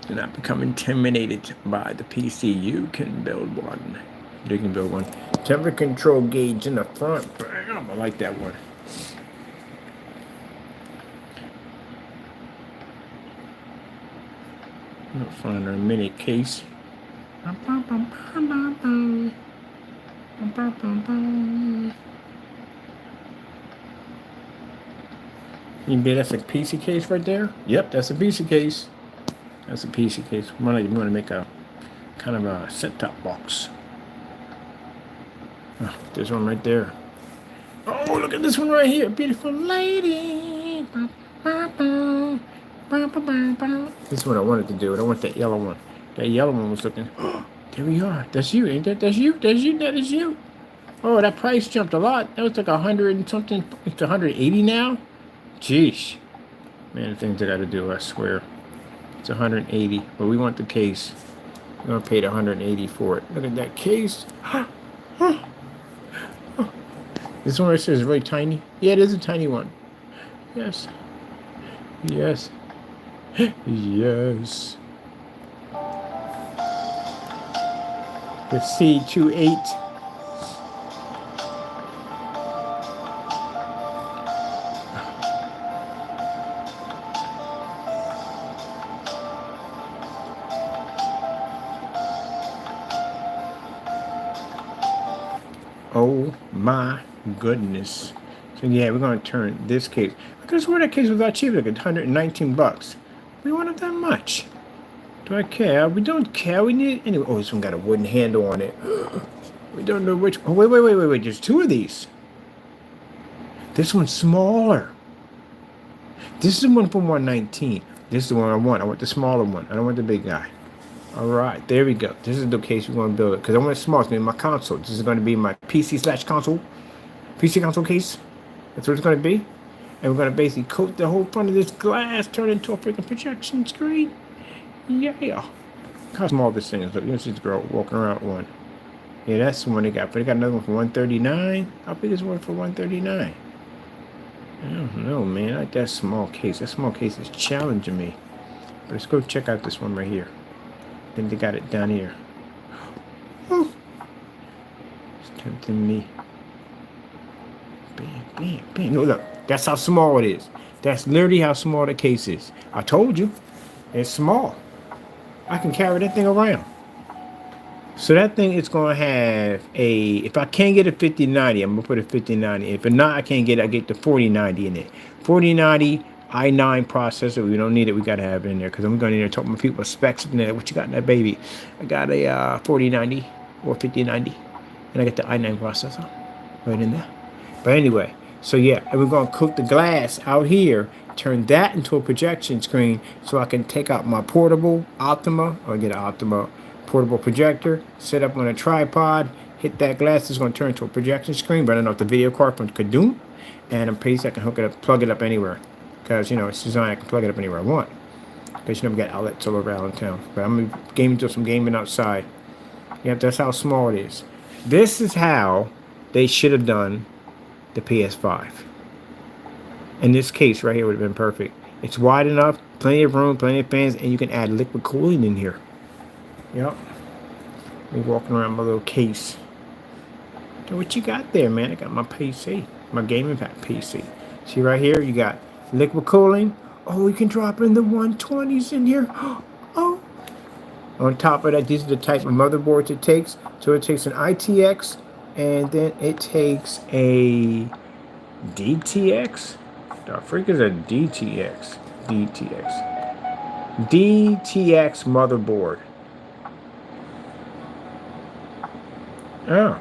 Do not become intimidated by the PC. You can build one. You can build one. Temperature control gauge in the front. Bam! I like that one. I'm gonna find our mini case. You bet that's a PC case right there? Yep, that's a PC case. That's a PC case. I'm gonna make a kind of a set-top box. Oh, this one right there. Oh, look at this one right here. Beautiful lady. This is what I wanted to do. I want that yellow one. That yellow one was looking. Oh, there we are. That's you, ain't that? That's you. That's you. That is you. Oh, that price jumped a lot. That was like 100 and something. It's 180 now. Jeez. Man, the things I got to do, I swear. It's 180. But we want the case. We're going to pay the 180 for it. Look at that case. This one right here is really tiny. Yeah, it is a tiny one. Yes. Yes. Yes. The C28. Oh my goodness. So yeah, we're gonna turn this case. I could have sworn that case was a lot cheaper, like $119. We wanted that much. Do I care? We don't care. We need anyway. Oh, this one got a wooden handle on it. We don't know which. Oh, wait. There's two of these. This one's smaller. This is the one for 119. This is the one I want. I want the smaller one. I don't want the big guy. All right, there we go. This is the case we're going to build it because I want it small. It's going to be my console. This is going to be my PC/console. PC console case. That's what it's going to be. And we're going to basically coat the whole front of this glass, turn it into a freaking projection screen. Yeah. How small this thing is. Look, you see this girl walking around with one. Yeah, that's the one they got. But they got another one for $139. How big is one for $139? I don't know, man. I like that small case. That small case is challenging me. But let's go check out this one right here. Then they got it down here. Oh. It's tempting me. Bam. No, look. That's how small it is. That's literally how small the case is. I told you. It's small. I can carry that thing around. So that thing is going to have a... If I can't get a 5090, I'm going to put a 5090. If not, I can't get it. I get the 4090 in it. 4090... i9 processor. We don't need it. We got to have it in there because I'm going in there and talk to my people specs in there. What you got in that baby? I got a 4090 or 5090, and I got the i9 processor right in there. But anyway, So yeah, and we're gonna cook the glass out here, turn that into a projection screen so I can take out my portable Optima, or get an Optima portable projector, set up on a tripod, hit that glass, it's gonna turn into a projection screen, running off the video card from Kadoom, and I'm pleased I can hook it up, plug it up anywhere. Because it's designed, I can plug it up anywhere I want. Because we got outlets all over Allentown. But I'm gonna do some gaming outside. Yeah, that's how small it is. This is how they should have done the PS5. In this case right here would have been perfect. It's wide enough, plenty of room, plenty of fans, and you can add liquid cooling in here. Yep. Me walking around my little case. So what you got there, man? I got my PC, my gaming pack PC. See right here, you got liquid cooling. Oh, we can drop in the 120s in here. Oh. On top of that, these are the type of motherboards it takes. So it takes an ITX, and then it takes a DTX. The freak is a DTX. DTX motherboard. Oh.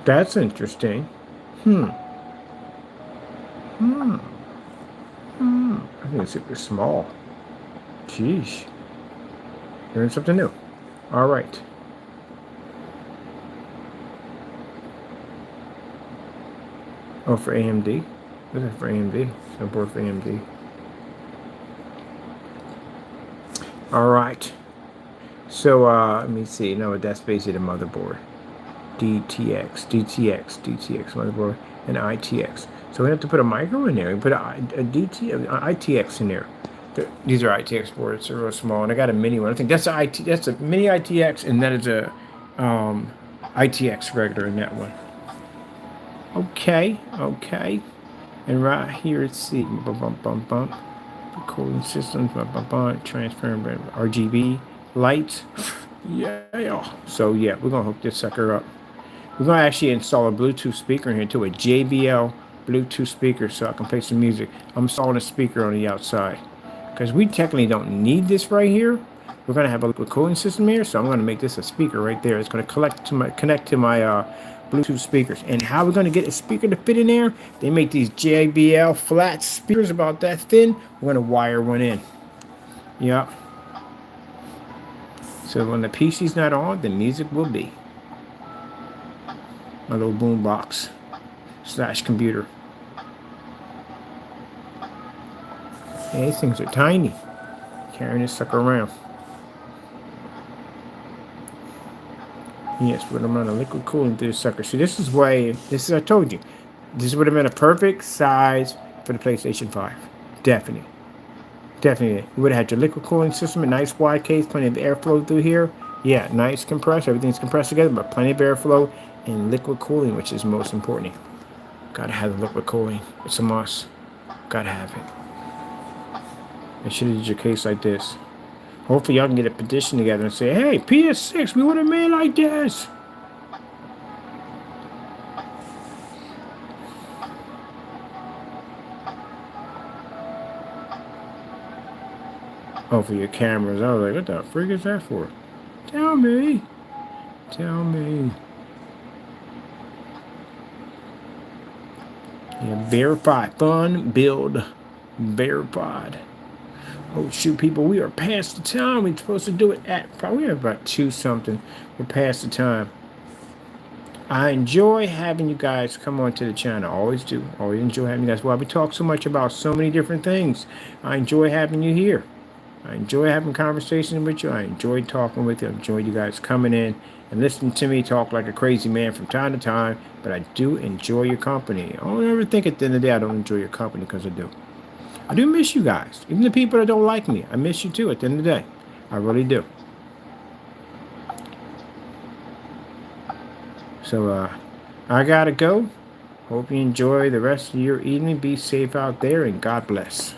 That's interesting. I think it's super small. Jeez. Learn something new. All right. Oh, for AMD. This is for AMD. Support for AMD. All right. So let me see. No, that's basically the motherboard. DTX motherboard, and ITX. So we have to put a micro in there. We put a ITX in there. These are ITX boards. They're real small, and I got a mini one. I think that's that's a mini ITX, and that is a ITX regular in that one. Okay. And right here, let's see. Bump. Cooling systems. Transparent RGB lights. Yeah. So yeah, we're gonna hook this sucker up. We're gonna actually install a Bluetooth speaker in here too, a JBL Bluetooth speaker, so I can play some music. I'm installing a speaker on the outside because we technically don't need this right here. We're gonna have a cooling system here, so I'm gonna make this a speaker right there. It's gonna connect to my Bluetooth speakers. And how we're gonna get a speaker to fit in there? They make these JBL flat speakers about that thin. We're gonna wire one in. Yep. So when the PC's not on, the music will be. My little boom box / computer. Yeah, these things are tiny. Carrying this sucker around. Yes, but I'm on a liquid cooling through this sucker. See, I told you, this would have been a perfect size for the PlayStation 5. Definitely. You would have had your liquid cooling system, a nice wide case, plenty of airflow through here. Yeah, nice compressor. Everything's compressed together, but plenty of airflow and liquid cooling, which is most important. Gotta have the liquid cooling. It's a must. Gotta have it. I should have did your case like this. Hopefully y'all can get a petition together and say, hey, PS6, we want a man like this. Oh, for your cameras. I was like, what the freak is that for? Tell me. Yeah, verify. Fun, build, verified. Oh, shoot, people, we are past the time. We're supposed to do it at probably about 2 something. We're past the time. I enjoy having you guys come onto the channel. Always do. Always enjoy having you guys. Well, we talk so much about so many different things. I enjoy having you here. I enjoy having conversations with you. I enjoy talking with you. I enjoy you guys coming in and listening to me talk like a crazy man from time to time. But I do enjoy your company. I don't ever think at the end of the day I don't enjoy your company, because I do. I do miss you guys. Even the people that don't like me, I miss you too at the end of the day. I really do. So I gotta go. Hope you enjoy the rest of your evening. Be safe out there, and God bless.